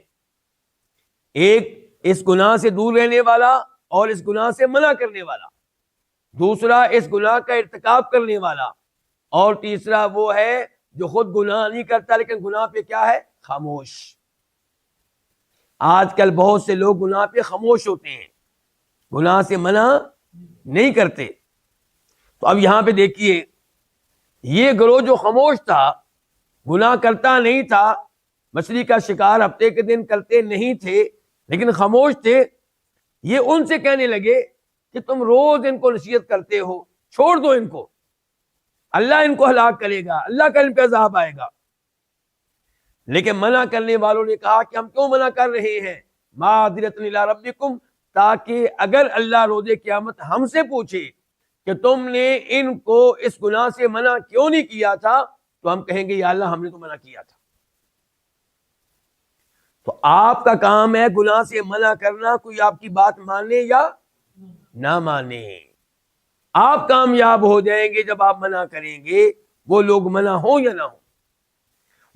ایک اس گناہ سے دور رہنے والا اور اس گناہ سے منع کرنے والا، دوسرا اس گناہ کا ارتکاب کرنے والا، اور تیسرا وہ ہے جو خود گناہ نہیں کرتا لیکن گناہ پہ کیا ہے؟ خاموش. آج کل بہت سے لوگ گناہ پہ خاموش ہوتے ہیں، گناہ سے منع نہیں کرتے. تو اب یہاں پہ دیکھیے، یہ گروہ جو خاموش تھا، گناہ کرتا نہیں تھا، مچھلی کا شکار ہفتے کے دن کرتے نہیں تھے لیکن خاموش تھے، یہ ان سے کہنے لگے کہ تم روز ان کو نصیحت کرتے ہو، چھوڑ دو ان کو، اللہ ان کو ہلاک کرے گا، اللہ کا ان پہ عذاب آئے گا. لیکن منع کرنے والوں نے کہا کہ ہم کیوں منع کر رہے ہیں؟ معذرۃ الی ربکم، تاکہ اگر اللہ روز قیامت ہم سے پوچھے کہ تم نے ان کو اس گناہ سے منع کیوں نہیں کیا تھا، تو ہم کہیں گے یا اللہ ہم نے تو منع کیا تھا. تو آپ کا کام ہے گناہ سے منع کرنا، کوئی آپ کی بات مانے یا نہ مانے. آپ کامیاب ہو جائیں گے جب آپ منع کریں گے، وہ لوگ منع ہوں یا نہ ہوں.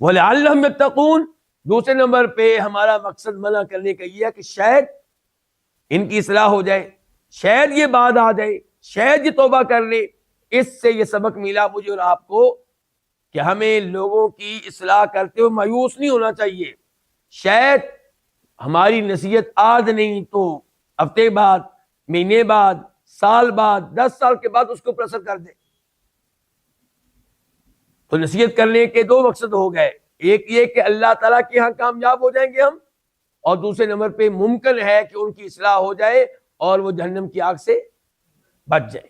وَلَعَلَّهُمْ يَتَّقُونَ، دوسرے نمبر پہ ہمارا مقصد منع کرنے کا یہ ہے کہ شاید ان کی اصلاح ہو جائے، شاید یہ بات آ جائے، شاید یہ توبہ کر لے. اس سے یہ سبق ملا مجھے اور آپ کو کہ ہمیں لوگوں کی اصلاح کرتے ہوئے مایوس نہیں ہونا چاہیے. شاید ہماری نصیحت آج نہیں تو ہفتے بعد، مہینے بعد، سال بعد، 10 سال کے بعد اس کو اوپر اثر کر دے. تو نصیحت کرنے کے 2 مقصد ہو گئے، ایک یہ کہ اللہ تعالیٰ کے ہاں کامیاب ہو جائیں گے ہم، اور دوسرے نمبر پہ ممکن ہے کہ ان کی اصلاح ہو جائے اور وہ جہنم کی آگ سے بچ جائے.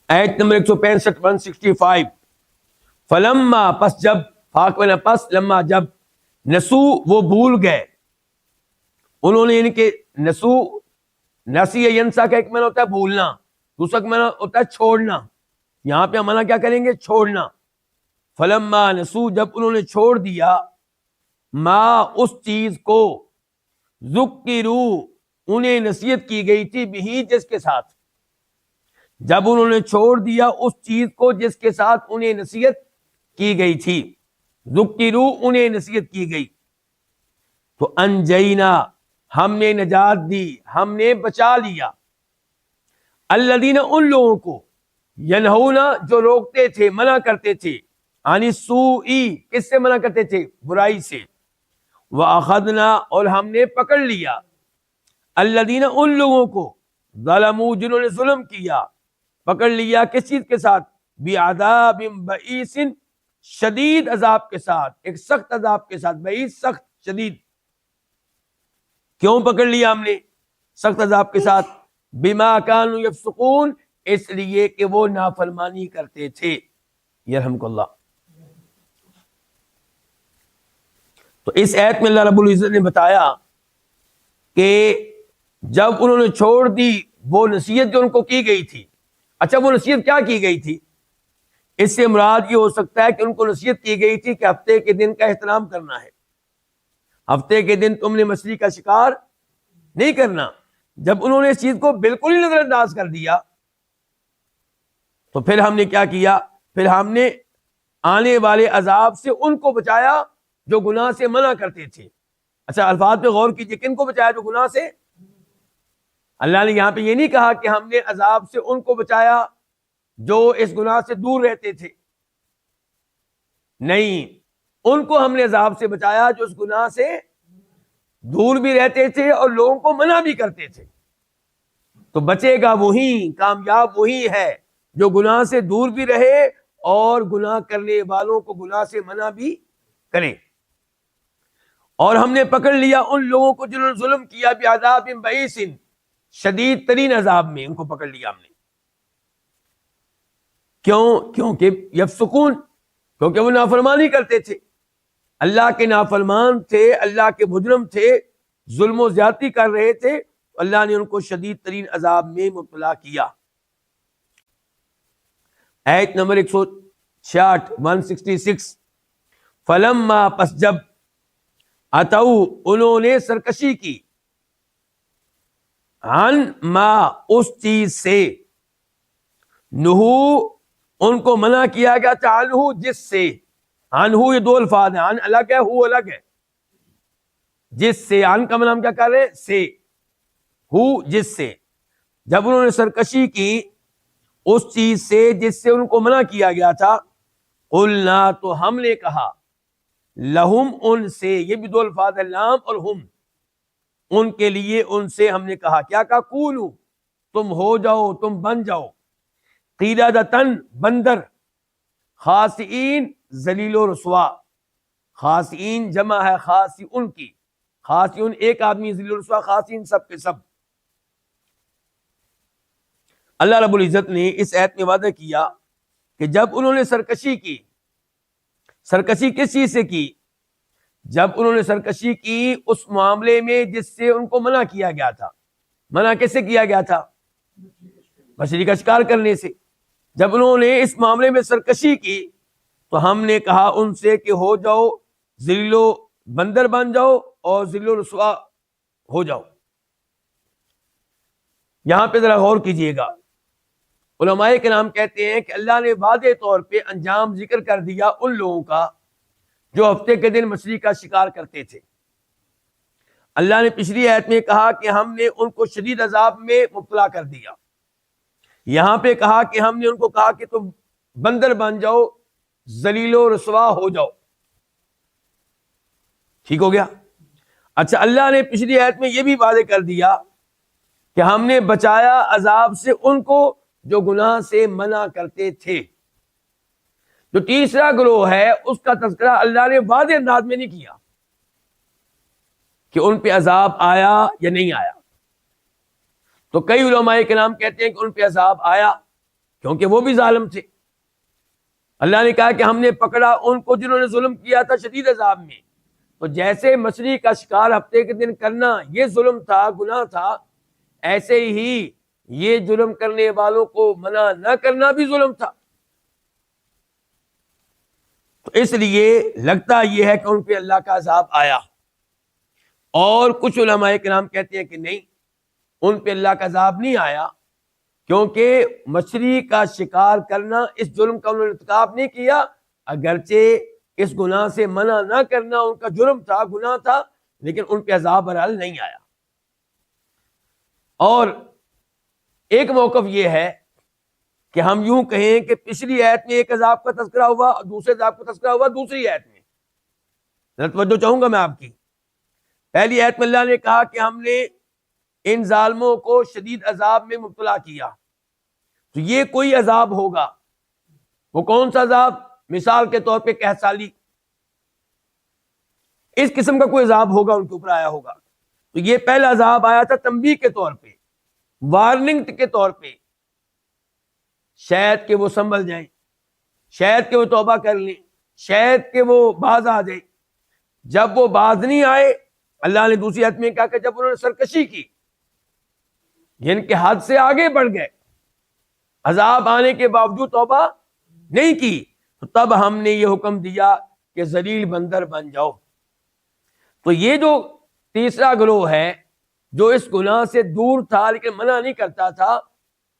آیت نمبر 165 165 فلما، پس جب، فاقنا پس، لما جب، نسو وہ بھول گئے، انہوں نے، یعنی کہ نسو، نسی ینسا کا ایک معنی ہوتا ہے بھولنا، دوسرا کا معنی ہوتا ہے چھوڑنا. یہاں پہ ہم منع کیا کریں گے؟ چھوڑنا. فلما نسو، جب انہوں نے چھوڑ دیا، ما، اس چیز کو، ذکرو، انہیں نصیحت کی گئی تھی، بھی، جس کے ساتھ، جب انہوں نے چھوڑ دیا اس چیز کو جس کے ساتھ انہیں نصیحت کی گئی تھی، ذکرو، انہیں نصیحت کی گئی، تو انجینا، ہم نے نجات دی، ہم نے بچا لیا، الذین، ان لوگوں کو، ینہونا، جو روکتے تھے، منع کرتے تھے، عن السوء، کس سے منع کرتے تھے؟ برائی سے، وَأَخَذْنَا، اور ہم نے پکڑ لیا، الذین، ان لوگوں کو، ظلموا، جنہوں نے ظلم کیا، پکڑ لیا کس چیز کے ساتھ؟ بعذاب بئیس، شدید عذاب کے ساتھ، ایک سخت عذاب کے ساتھ، بئیس سخت، شدید. کیوں پکڑ لیا ہم نے سخت عذاب کے ساتھ؟ بما کانوا یفسقون، اس لیے کہ وہ نافرمانی کرتے تھے. یرحمک اللہ. تو اس آیت میں اللہ رب العزت نے بتایا کہ جب انہوں نے چھوڑ دی وہ نصیحت جو ان کو کی گئی تھی. اچھا، وہ نصیحت کیا کی گئی تھی؟ اس سے مراد یہ ہو سکتا ہے کہ ان کو نصیحت کی گئی تھی کہ ہفتے کے دن کا احترام کرنا ہے، ہفتے کے دن تم نے مچھلی کا شکار نہیں کرنا. جب انہوں نے اس چیز کو بالکل ہی نظر انداز کر دیا تو پھر ہم نے کیا کیا؟ پھر ہم نے آنے والے عذاب سے ان کو بچایا جو گناہ سے منع کرتے تھے. اچھا، الفاظ پہ غور کیجئے، کن کو بچایا؟ جو گناہ سے. اللہ نے یہاں پہ یہ نہیں کہا کہ ہم نے عذاب سے ان کو بچایا جو اس گناہ سے دور رہتے تھے، نہیں، ان کو ہم نے عذاب سے بچایا جو اس گناہ سے دور بھی رہتے تھے اور لوگوں کو منع بھی کرتے تھے. تو بچے گا وہی، کامیاب وہی ہے جو گناہ سے دور بھی رہے اور گناہ کرنے والوں کو گناہ سے منع بھی کرے. اور ہم نے پکڑ لیا ان لوگوں کو جنہوں نے ظلم کیا، بعذاب بئیس، شدید ترین عذاب میں ان کو پکڑ لیا ہم نے. کیوں؟ کیونکہ یفسقون، کیونکہ وہ نافرمانی کرتے تھے، اللہ کے نافرمان تھے، اللہ کے مجرم تھے، ظلم و زیادتی کر رہے تھے، اللہ نے ان کو شدید ترین عذاب میں مبتلا کیا۔ آیت نمبر 166 166، فلما، پس جب، اتو، انہوں نے سرکشی کی، عن ما، اس چیز سے، نہو، ان کو منع کیا گیا تھا، عنہ، جس سے، عنہ یہ دو الفاظ ہیں، عن الگ ہے، ہو الگ ہے، جس سے، عن کا معنی ہم کیا کر رہے ہیں، سے، ہو جس سے، جب انہوں نے سرکشی کی اس چیز سے جس سے ان کو منع کیا گیا تھا، قلنا، تو ہم نے کہا، لہم، ان سے، یہ بھی دو الفاظ ہے، لام اور ہم، ان کے لیے، ان سے ہم نے کہا، کیا کہا، کونو، تم ہو جاؤ، تم بن جاؤ، قیردۃً، بندر، خاسئین، ذلیل و رسوا، خاسئین جمع ہے خاسئن کی، خاسئن ایک آدمی، ذلیل و رسوا خاسئین سب کے سب۔ اللہ رب العزت نے اس آیت میں وعدہ کیا کہ جب انہوں نے سرکشی کی، سرکشی کس چیز سے کی، جب انہوں نے سرکشی کی اس معاملے میں جس سے ان کو منع کیا گیا تھا، منع کس سے کیا گیا تھا، مچھلی کا شکار کرنے سے، جب انہوں نے اس معاملے میں سرکشی کی تو ہم نے کہا ان سے کہ ہو جاؤ، ذلیل و بندر بن جاؤ اور ذلیل و رسوا ہو جاؤ۔ یہاں پہ ذرا غور کیجئے گا، علماء کرام کہتے ہیں کہ اللہ نے واضح طور پہ انجام ذکر کر دیا ان لوگوں کا جو ہفتے کے دن مچھلی کا شکار کرتے تھے۔ اللہ نے پچھلی آیت میں کہا کہ ہم نے ان کو شدید عذاب میں مبتلا کر دیا، یہاں پہ کہا کہ ہم نے ان کو کہا کہ تم بندر بن جاؤ، ذلیل و رسوا ہو جاؤ۔ ٹھیک ہو گیا؟ اچھا، اللہ نے پچھلی آیت میں یہ بھی واضح کر دیا کہ ہم نے بچایا عذاب سے ان کو جو گناہ سے منع کرتے تھے۔ جو تیسرا گروہ ہے اس کا تذکرہ اللہ نے واضح انداز میں نہیں کیا کہ ان پہ عذاب آیا یا نہیں آیا۔ تو کئی علماء کرام کہتے ہیں کہ ان پہ عذاب آیا کیونکہ وہ بھی ظالم تھے۔ اللہ نے کہا کہ ہم نے پکڑا ان کو جنہوں نے ظلم کیا تھا شدید عذاب میں۔ تو جیسے مچھلی کا شکار ہفتے کے دن کرنا یہ ظلم تھا، گناہ تھا، ایسے ہی یہ جرم کرنے والوں کو منع نہ کرنا بھی ظلم تھا۔ تو اس لیے لگتا یہ ہے کہ ان پہ اللہ کا عذاب آیا، اور کچھ علماء کرام کہتے ہیں کہ نہیں، ان پہ اللہ کا عذاب نہیں آیا، کیونکہ مچھلی کا شکار کرنا اس جرم کا انہوں نے ارتکاب نہیں کیا، اگرچہ اس گناہ سے منع نہ کرنا ان کا جرم تھا، گناہ تھا، لیکن ان پہ عذاب بہرحال نہیں آیا۔ اور ایک موقف یہ ہے کہ ہم یوں کہیں کہ پچھلی آیت میں ایک عذاب کا تذکرہ ہوا اور دوسرے عذاب کا تذکرہ ہوا دوسری آیت میں۔ ذرا توجہ چاہوں گا میں آپ کی۔ پہلی آیت میں اللہ نے کہا کہ ہم نے ان ظالموں کو شدید عذاب میں مبتلا کیا، تو یہ کوئی عذاب ہوگا، وہ کون سا عذاب؟ مثال کے طور پہ قحط سالی، اس قسم کا کوئی عذاب ہوگا ان کے اوپر آیا ہوگا۔ تو یہ پہلا عذاب آیا تھا تنبیہ کے طور پہ، وارننگ کے طور پہ، شاید کہ وہ سنبھل جائیں، شاید کہ وہ توبہ کر لیں، شاید کہ وہ باز آ جائیں۔ جب وہ باز نہیں آئے، اللہ نے دوسری آیت میں کہا کہ جب انہوں نے سرکشی کی، جن کے حد سے آگے بڑھ گئے، عذاب آنے کے باوجود توبہ نہیں کی، تو تب ہم نے یہ حکم دیا کہ ذلیل بندر بن جاؤ۔ تو یہ جو تیسرا گروہ ہے جو اس گناہ سے دور تھا لیکن منع نہیں کرتا تھا،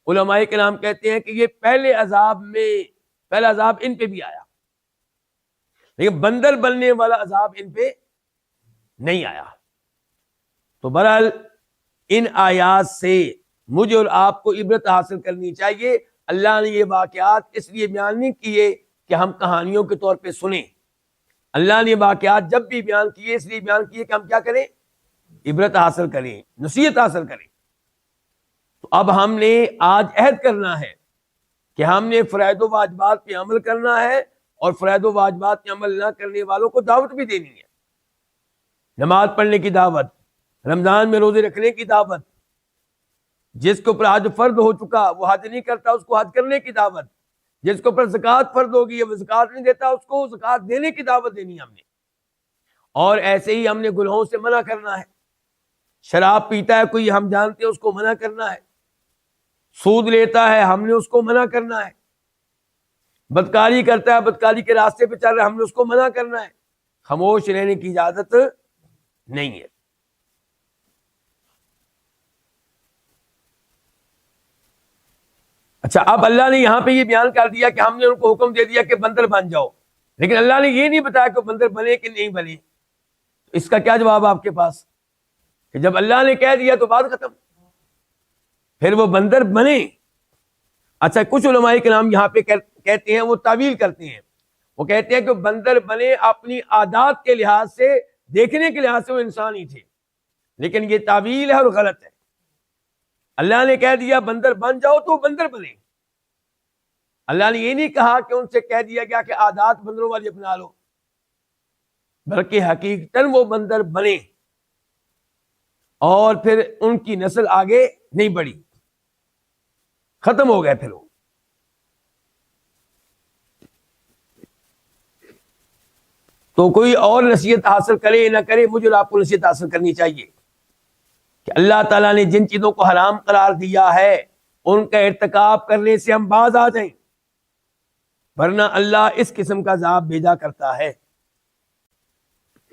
علماء کرام کہتے ہیں کہ یہ پہلا عذاب ان پہ بھی آیا، لیکن بندر بننے والا عذاب ان پہ نہیں آیا۔ تو بہرحال ان آیات سے مجھے اور آپ کو عبرت حاصل کرنی چاہیے۔ اللہ نے یہ واقعات اس لیے بیان نہیں کیے کہ ہم کہانیوں کے طور پہ سنیں، اللہ نے یہ واقعات جب بھی بیان کیے اس لیے بیان کیے کہ ہم کیا کریں، عبرت حاصل کریں، نصیحت حاصل کریں۔ تو اب ہم نے آج عہد کرنا ہے کہ ہم نے فرائض و واجبات پہ عمل کرنا ہے، اور فرائض و واجبات پہ عمل نہ کرنے والوں کو دعوت بھی دینی ہے۔ نماز پڑھنے کی دعوت، رمضان میں روزے رکھنے کی دعوت، جس کے اوپر حج فرض ہو چکا وہ حج نہیں کرتا اس کو حج کرنے کی دعوت، جس کے اوپر زکوٰۃ فرض ہوگی وہ زکوٰۃ نہیں دیتا، اس کو زکوٰۃ دینے کی دعوت دینی ہم نے. اور ایسے ہی ہم نے گناہوں سے منع کرنا ہے. شراب پیتا ہے کوئی، ہم جانتے ہیں اس کو منع کرنا ہے. سود لیتا ہے ہم نے اس کو منع کرنا ہے. بدکاری کرتا ہے، بدکاری کے راستے پہ چل رہا ہے، ہم نے اس کو منع کرنا ہے. خاموش رہنے کی اجازت نہیں ہے. اچھا، اب اللہ نے یہاں پہ یہ بیان کر دیا کہ ہم نے ان کو حکم دے دیا کہ بندر بن جاؤ، لیکن اللہ نے یہ نہیں بتایا کہ بندر بنے کہ نہیں بنے. اس کا کیا جواب آپ کے پاس؟ کہ جب اللہ نے کہہ دیا تو بات ختم، پھر وہ بندر بنے. اچھا، کچھ علماء کرام یہاں پہ کہتے ہیں، وہ تعویل کرتے ہیں، وہ کہتے ہیں کہ بندر بنے اپنی عادات کے لحاظ سے، دیکھنے کے لحاظ سے وہ انسان ہی تھے، لیکن یہ تعویل ہے اور غلط ہے. اللہ نے کہہ دیا بندر بن جاؤ تو بندر بنے. اللہ نے یہ نہیں کہا کہ ان سے کہہ دیا گیا کہ عادات بندروں والی اپنا لو، بلکہ حقیقتاً وہ بندر بنے اور پھر ان کی نسل آگے نہیں بڑھی، ختم ہو گئے. پھر وہ تو کوئی اور نصیحت حاصل کرے نہ کرے، مجھے اور آپ کو نصیحت حاصل کرنی چاہیے کہ اللہ تعالیٰ نے جن چیزوں کو حرام قرار دیا ہے ان کا ارتکاب کرنے سے ہم باز آ جائیں، ورنہ اللہ اس قسم کا عذاب بھیجا کرتا ہے.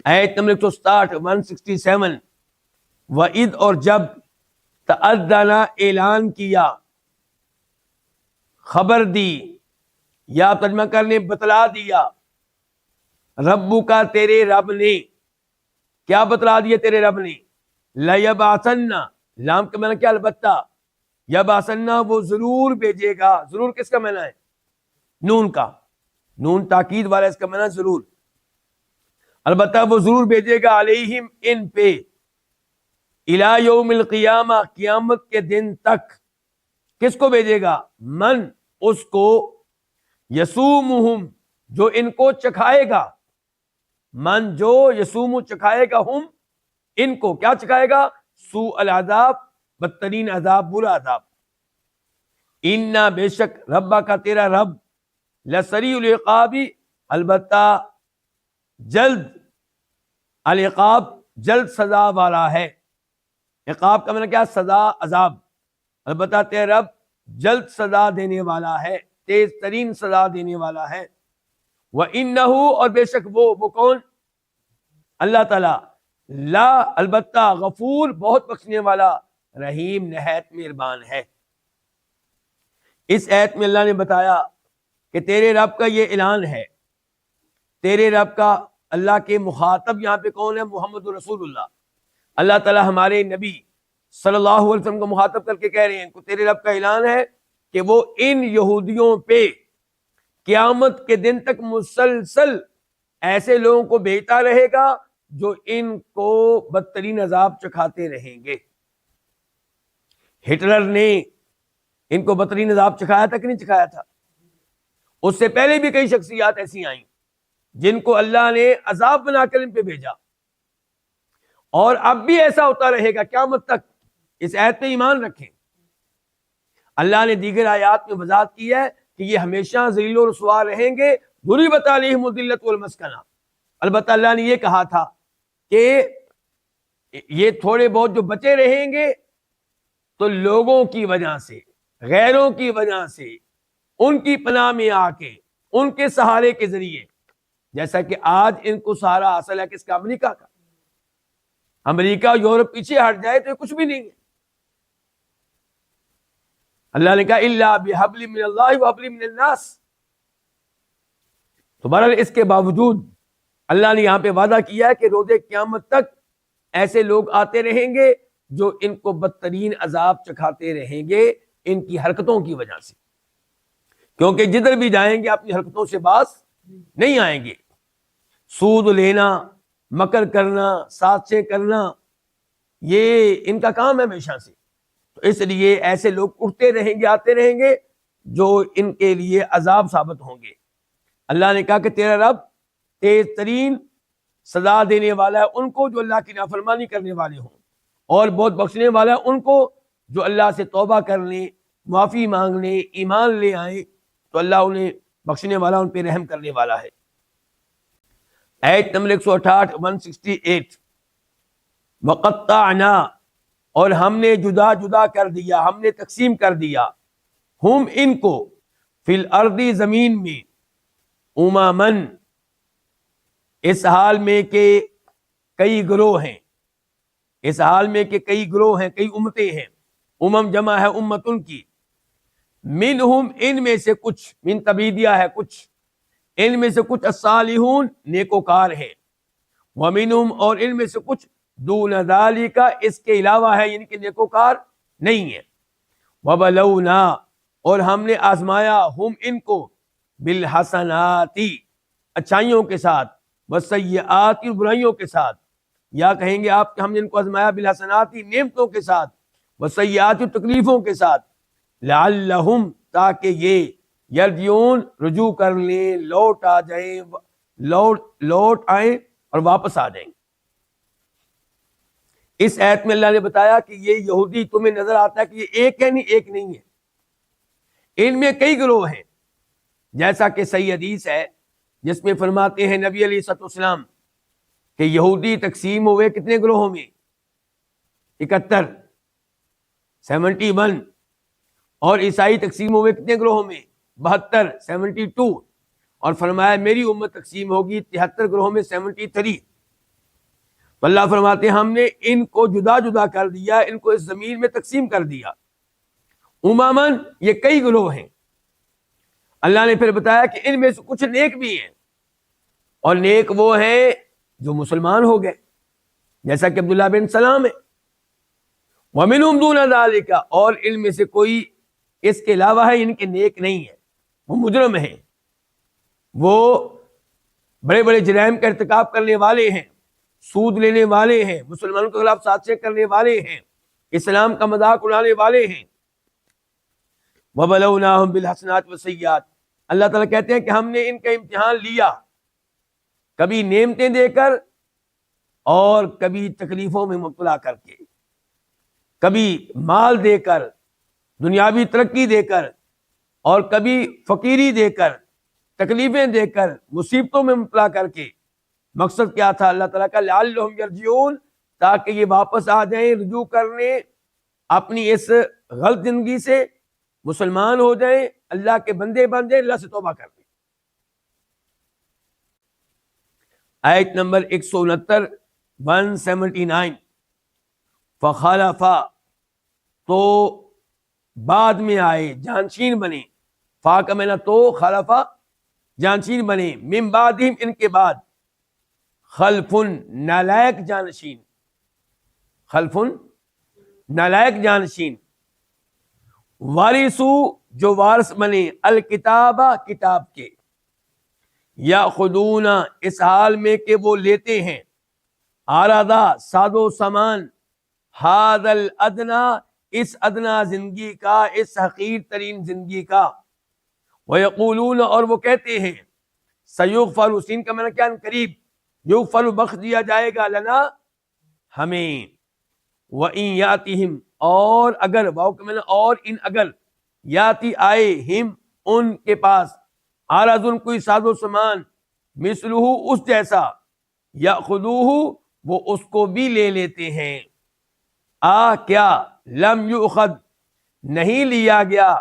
آیت نمبر 167، وَإِذْ اور جب تأذن اعلان کیا، خبر دی، یا ترجمہ کرنے بتلا دیا، ربو کا تیرے رب نے، کیا بتلا دیا تیرے رب نے؟ لَيَبْعَثَنَّ، لام کا معنی کیا؟ البتہ. یبعثنہ، وہ ضرور بھیجے گا. ضرور کس کا معنی ہے؟ نون کا، نون تاکید والا، اس کا معنی ضرور. البتہ وہ ضرور بھیجے گا، علیہم، ان پہ، الی یوم القیامہ، قیامت کے دن تک. کس کو بھیجے گا؟ من، اس کو، یسومہم، جو ان کو چکھائے گا. من، جو، یسوم، چکھائے گا، ہم، ان کو. کیا چکھائے گا؟ سوء العذاب، بدترین عذاب، برا عذاب. انا، بے شک، ربا کا تیرا رب، لسریع العقاب، البتہ جلد، العقاب، جلد سزا والا ہے. عقاب کا معنی کیا؟ سزا، عذاب. البتہ تیرا رب جلد سزا دینے والا ہے، تیز ترین سزا دینے والا ہے. وَإِنَّهُ، اور بے شک وہ کون؟ اللہ تعالیٰ، لا، البتہ، غفور، بہت بخشنے والا، رحیم، نہایت مہربان ہے. اس آیت میں اللہ نے بتایا کہ تیرے رب کا یہ اعلان ہے. تیرے رب کا، اللہ کے مخاطب یہاں پہ کون ہے؟ محمد رسول اللہ. اللہ تعالیٰ ہمارے نبی صلی اللہ علیہ وسلم کو مخاطب کر کے کہہ رہے ہیں کہ تیرے رب کا اعلان ہے کہ وہ ان یہودیوں پہ قیامت کے دن تک مسلسل ایسے لوگوں کو بھیجتا رہے گا جو ان کو بدترین عذاب چکھاتے رہیں گے. ہٹلر نے ان کو بدترین عذاب چکھایا تھا کہ نہیں چکھایا تھا؟ اس سے پہلے بھی کئی شخصیات ایسی آئیں جن کو اللہ نے عذاب بنا کر ان پہ بھیجا، اور اب بھی ایسا ہوتا رہے گا قیامت تک. اس آیت پہ ایمان رکھیں. اللہ نے دیگر آیات میں وضاحت کی ہے کہ یہ ہمیشہ ذلیل و رسوا رہیں گے. ضربت علیہم الذلۃ والمسکنہ. البتہ اللہ نے یہ کہا تھا کہ یہ تھوڑے بہت جو بچے رہیں گے تو لوگوں کی وجہ سے، غیروں کی وجہ سے، ان کی پناہ میں آ کے، ان کے سہارے کے ذریعے، جیسا کہ آج ان کو سہارا حاصل ہے کس کا؟ امریکہ کا. امریکہ، یورپ پیچھے ہٹ جائے تو یہ کچھ بھی نہیں ہے. اللہ نے کہا الا بحبل من اللہ وحبل من الناس. تو بہرحال اس کے باوجود اللہ نے یہاں پہ وعدہ کیا ہے کہ روز قیامت تک ایسے لوگ آتے رہیں گے جو ان کو بدترین عذاب چکھاتے رہیں گے ان کی حرکتوں کی وجہ سے، کیونکہ جدھر بھی جائیں گے اپنی حرکتوں سے باز نہیں آئیں گے. سود لینا، مکر کرنا، سازشیں کرنا، یہ ان کا کام ہے ہمیشہ سے. تو اس لیے ایسے لوگ اٹھتے رہیں گے، آتے رہیں گے جو ان کے لیے عذاب ثابت ہوں گے. اللہ نے کہا کہ تیرا رب تیز ترین سزا دینے والا ہے ان کو جو اللہ کی نافرمانی کرنے والے ہوں، اور بہت بخشنے والا ہے ان کو جو اللہ سے توبہ کرنے، معافی مانگنے، ایمان لے آئیں تو اللہ انہیں بخشنے والا، ان پہ رحم کرنے والا ہے۔ آیت نمبر 168 168 وقطعنا، اور ہم نے جدا جدا کر دیا، ہم نے تقسیم کر دیا، ہم ان کو، فی الارض زمین میں، اممن اس حال میں کہ کئی گروہ ہیں، اس حال میں کہ کئی گروہ ہیں، کئی امتیں ہیں، امم جمع ہے امتن کی، منہم ان میں سے کچھ، من تبیدیہ ہے کچھ، ان میں سے کچھ الصالحون نیکوکار ہیں، ومنہم اور ان میں سے کچھ دون ذالک اس کے علاوہ ہے، یعنی کہ نیکوکار نہیں ہے، وبلونا اور ہم نے آزمایا ہم ان کو بالحسنات اچھائیوں کے ساتھ، والسیئات برائیوں کے ساتھ، یا کہیں گے آپ کہ ہم نے ان کو آزمایا بالحسنات نعمتوں کے ساتھ، والسیئات تکلیفوں کے ساتھ، لعلہم تاکہ یہ یرجعون رجوع کر لیں، لوٹ آ جائیں، لوٹ آئیں اور واپس آ جائیں۔ اس آیت میں اللہ نے بتایا کہ یہ یہودی تمہیں نظر آتا ہے کہ یہ ایک ہے، نہیں ایک نہیں ہے، ان میں کئی گروہ ہیں، جیسا کہ صحیح حدیث ہے جس میں فرماتے ہیں نبی علیہ الصلوۃ والسلام کہ یہودی تقسیم ہوئے کتنے گروہوں میں؟ 71 71، اور عیسائی تقسیم ہوئے کتنے گروہوں میں؟ 72 72، اور فرمایا میری امت تقسیم ہوگی 73 گروہوں میں 73۔ تو اللہ فرماتے ہیں ہم نے ان کو جدا جدا کر دیا، ان کو اس زمین میں تقسیم کر دیا، امامن یہ کئی گروہ ہیں۔ اللہ نے پھر بتایا کہ ان میں سے کچھ نیک بھی ہیں، اور نیک وہ ہیں جو مسلمان ہو گئے، جیسا کہ عبداللہ بن سلام ہے، وَمِنْهُمْ دُونَ ذَلِكَ اور ان میں سے کوئی اس کے علاوہ ہے، ان کے نیک نہیں ہے، وہ مجرم ہیں، وہ بڑے بڑے جرائم کا ارتکاب کرنے والے ہیں، سود لینے والے ہیں، مسلمانوں کے خلاف سازشیں کرنے والے ہیں، اسلام کا مذاق اڑانے والے ہیں۔ وَبَلَوْنَاهُمْ بِالْحَسَنَاتِ وَالسَّيِّئَاتِ اللہ تعالیٰ کہتے ہیں کہ ہم نے ان کا امتحان لیا، کبھی نعمتیں دے کر اور کبھی تکلیفوں میں مبتلا کر کے، کبھی مال دے کر، دنیاوی ترقی دے کر، اور کبھی فقیری دے کر، تکلیفیں دے کر، مصیبتوں میں مبتلا کر کے۔ مقصد کیا تھا اللہ تعالیٰ کا؟ لعلہم یرجعون تاکہ یہ واپس آ جائیں، رجوع کرنے اپنی اس غلط زندگی سے، مسلمان ہو جائیں، اللہ کے بندے بن جائیں، اللہ سے توبہ کر لیں۔ آیت نمبر 169 179 فخلف تو بعد میں آئے، جانشین بنے، فا کا معنی تو، خلفا جانشین بنے، من بعدہم ان کے بعد، خلفن نالائق جانشین، خلفن نالائق جانشین، وارثو جو وارث بنے، الکتاب کتاب کے، یاخذون اس حال میں کہ وہ لیتے ہیں، عرضا ساد و سامان، ھذا الادنا اس ادنا زندگی کا، اس حقیر ترین زندگی کا، ویقولون اور وہ کہتے ہیں، سیغفر سین کا معنی کیا؟ قریب، یغفر بخش دیا جائے گا، لنا ہمیں، وَإِن یاتہم اور اگر، واو کا معنی اور، ان اگر، یاتی آئے، ہم ان کے پاس، عارض ان کوئی ساز و سامان، مثلہ اس جیسا، یاخذوہ وہ اس کو بھی لے لیتے ہیں، کیا لم یؤخذ نہیں لیا گیا،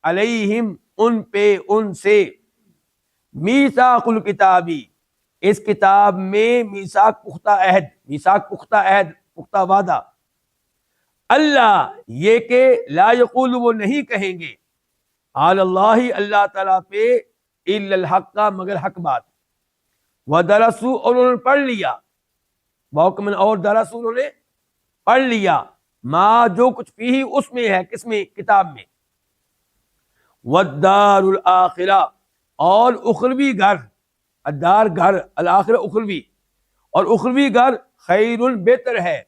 علیہم ان پہ، ان سے، میثاق الکتابی اس کتاب میں میثاق پختہ عہد، میثاق پختہ عہد، پختہ وعدہ، اللہ یہ کہ لا یقول وہ نہیں کہیں گے، علی اللہ اللہ تعالیٰ پہ، الا الحق مگر حق بات، ودرسوا اور انہوں نے پڑھ لیا، واؤ اور درسوا انہوں نے پڑھ لیا، ما جو کچھ فیہ اس میں ہے، کس میں؟ کتاب میں، والدار الآخرہ اور اخروی گھر، الدار گھر، الآخرہ اخروی، اور اخروی گھر خیر بہتر ہے،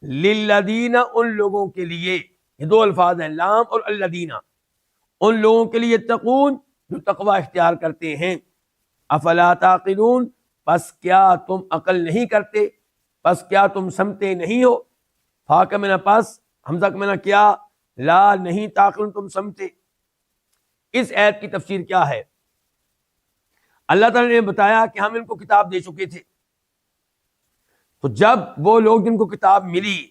للذین ان لوگوں کے لیے، یہ دو الفاظ ہیں لام اور الذین، ان لوگوں کے لیے یتقون جو تقوی اختیار کرتے ہیں، افلا تعقلون پس کیا تم عقل نہیں کرتے، پس کیا تم سمتے نہیں ہو، فا کا معنی پس، حمزہ کا معنی کیا، لا نہیں تعقلون تم سمتے۔ اس آیت کی تفسیر کیا ہے؟ اللہ تعالیٰ نے بتایا کہ ہم ان کو کتاب دے چکے تھے، تو جب وہ لوگ جن کو کتاب ملی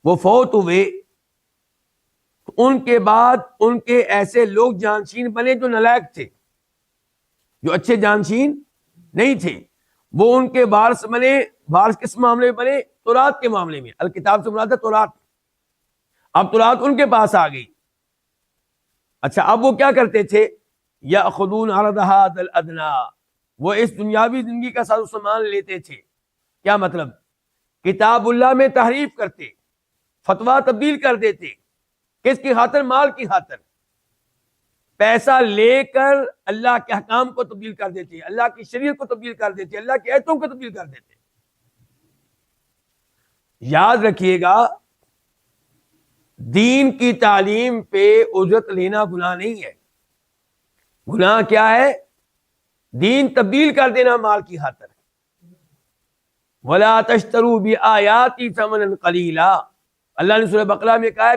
وہ فوت ہوئے تو ان کے بعد ان کے ایسے لوگ جانشین بنے جو نالائق تھے، جو اچھے جانشین نہیں تھے، وہ ان کے وارث بنے۔ وارث کس معاملے میں بنے؟ تورات کے معاملے میں۔ الکتاب سے مراد ہے تورات۔ اب تورات ان کے پاس آ گئی۔ اچھا، اب وہ کیا کرتے تھے؟ یأخذون عرض هذا الادنی، وہ اس دنیاوی زندگی کا ساز و سامان لیتے تھے۔ کیا مطلب؟ کتاب اللہ میں تحریف کرتے، فتویٰ تبدیل کر دیتے۔ کس کی خاطر؟ مال کی خاطر۔ پیسہ لے کر اللہ کے احکام کو تبدیل کر دیتے، اللہ کی شریعت کو تبدیل کر دیتے، اللہ کی آیتوں کو تبدیل کر دیتے۔ یاد رکھیے گا، دین کی تعلیم پہ اجرت لینا گناہ نہیں ہے۔ گناہ کیا ہے؟ دین تبدیل کر دینا مال کی خاطر۔ وَلَا تَشْتَرُوا بِآيَاتِي ثَمَنًا قَلِيلًا، اللہ نے سورہ بقرہ میں کہا ہے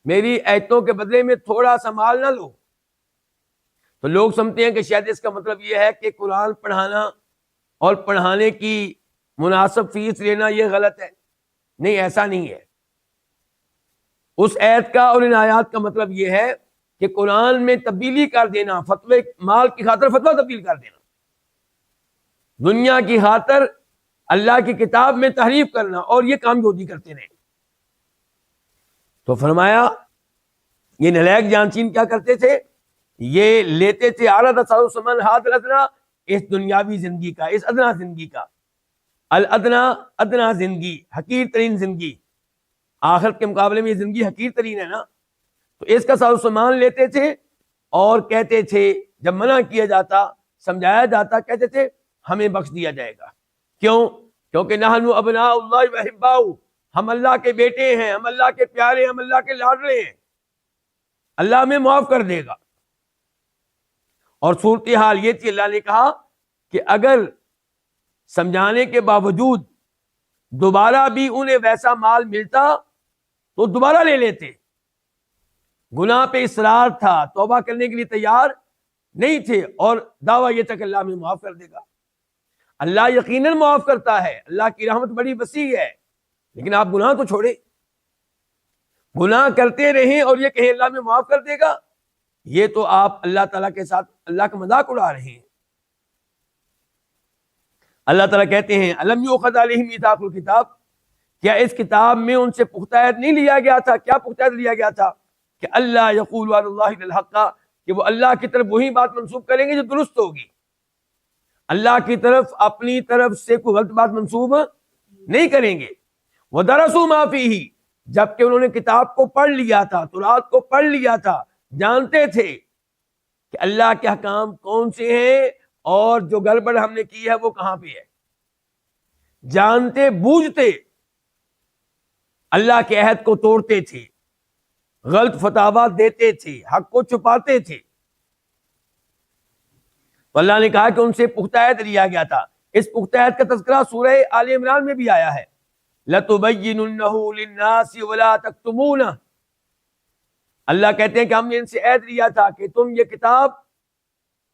میری ایتوں کے بدلے میں تھوڑا سا مال نہ لو۔ تو لوگ سمجھتے ہیں کہ شاید اس کا مطلب یہ ہے کہ قرآن پڑھانا اور پڑھانے کی مناسب فیس لینا یہ غلط ہے۔ نہیں، ایسا نہیں ہے۔ اس آیت کا اور ان آیات کا مطلب یہ ہے کہ قرآن میں تبدیلی کر دینا، فتوے مال کی خاطر فتویٰ تبدیل کر دینا، دنیا کی خاطر اللہ کی کتاب میں تحریف کرنا، اور یہ کام یہودی کرتے رہے۔ تو فرمایا یہ نالائق جانشین کیا کرتے تھے؟ یہ لیتے تھے عرض ساز و سامان ہاتھ الادنا، اس دنیاوی زندگی کا، اس ادنا زندگی کا۔ الادنا، ادنا زندگی، حقیر ترین زندگی۔ آخرت کے مقابلے میں یہ زندگی حقیر ترین ہے نا۔ تو اس کا ساز و سامان لیتے تھے اور کہتے تھے، جب منع کیا جاتا، سمجھایا جاتا، کہتے تھے ہمیں بخش دیا جائے گا۔ کیوں؟ کیونکہ نحن ابناء اللہ واحباؤ، ہم اللہ کے بیٹے ہیں، ہم اللہ کے پیارے، ہم اللہ کے لاڈلے ہیں، اللہ ہمیں معاف کر دے گا۔ اور صورتحال یہ تھی، اللہ نے کہا کہ اگر سمجھانے کے باوجود دوبارہ بھی انہیں ویسا مال ملتا تو دوبارہ لے لیتے۔ گناہ پہ اصرار تھا، توبہ کرنے کے لیے تیار نہیں تھے، اور دعویٰ یہ تھا کہ اللہ ہمیں معاف کر دے گا۔ اللہ یقیناً معاف کرتا ہے، اللہ کی رحمت بڑی وسیع ہے، لیکن آپ گناہ تو چھوڑیں۔ گناہ کرتے رہیں اور یہ کہیں اللہ ہمیں معاف کر دے گا، یہ تو آپ اللہ تعالیٰ کے ساتھ اللہ کا مذاق اڑا رہے ہیں۔ اللہ تعالیٰ کہتے ہیں الم یؤخذ علیہم میثاق الکتاب، کیا اس کتاب میں ان سے پختہ عہد نہیں لیا گیا تھا؟ کیا پختہ عہد لیا گیا تھا؟ کہ اللہ یقول علی اللہ الا الحق، کہ وہ اللہ کی طرف وہی بات منسوب کریں گے جو درست ہوگی۔ اللہ کی طرف اپنی طرف سے کوئی غلط بات منسوب نہیں کریں گے۔ وَدَرَسُوا مَا فِيهِ، جبکہ انہوں نے کتاب کو پڑھ لیا تھا، تورات کو پڑھ لیا تھا، جانتے تھے کہ اللہ کے احکام کون سے ہیں اور جو گڑبڑ ہم نے کی ہے وہ کہاں پہ ہے۔ جانتے بوجھتے اللہ کے عہد کو توڑتے تھے، غلط فتاوا دیتے تھے، حق کو چھپاتے تھے۔ تو اللہ نے کہا کہ ان سے پختہ عہد لیا گیا تھا۔ اس پختہ عہد کا تذکرہ سورہ آل عمران میں بھی آیا ہے، لَتُبَيِّنُنَّهُ لِلنَّاسِ وَلَا تَكْتُمُونَهُ۔ اللہ کہتے ہیں کہ ہم نے ان سے عہد لیا تھا کہ تم یہ کتاب،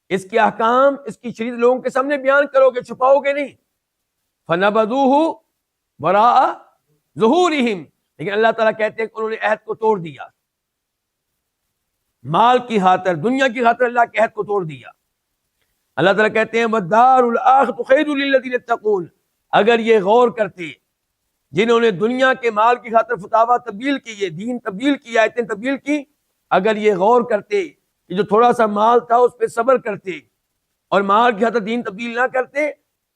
اس کے احکام، اس کی شریعت لوگوں کے سامنے بیان کرو گے، چھپاؤ گے نہیں۔ فَنَبَذُوهُ وَرَاءَ ظُهُورِهِمْ، لیکن اللہ تعالیٰ کہتے ہیں کہ انہوں نے عہد کو توڑ دیا، مال کی خاطر، دنیا کی خاطر اللہ کے عہد کو توڑ دیا۔ اللہ تعالیٰ کہتے ہیں وَالدَّارُ الْآخِرَةُ خَيْرٌ لِلَّذِينَ يَتَّقُونَ، اگر یہ غور کرتے جنہوں نے دنیا کے مال کی خاطر فتاوا تبدیل کی ہے، دین تبدیل کی، آیتیں تبدیل کی، اگر یہ غور کرتے کہ جو تھوڑا سا مال تھا اس پہ صبر کرتے اور مال کی خاطر دین تبدیل نہ کرتے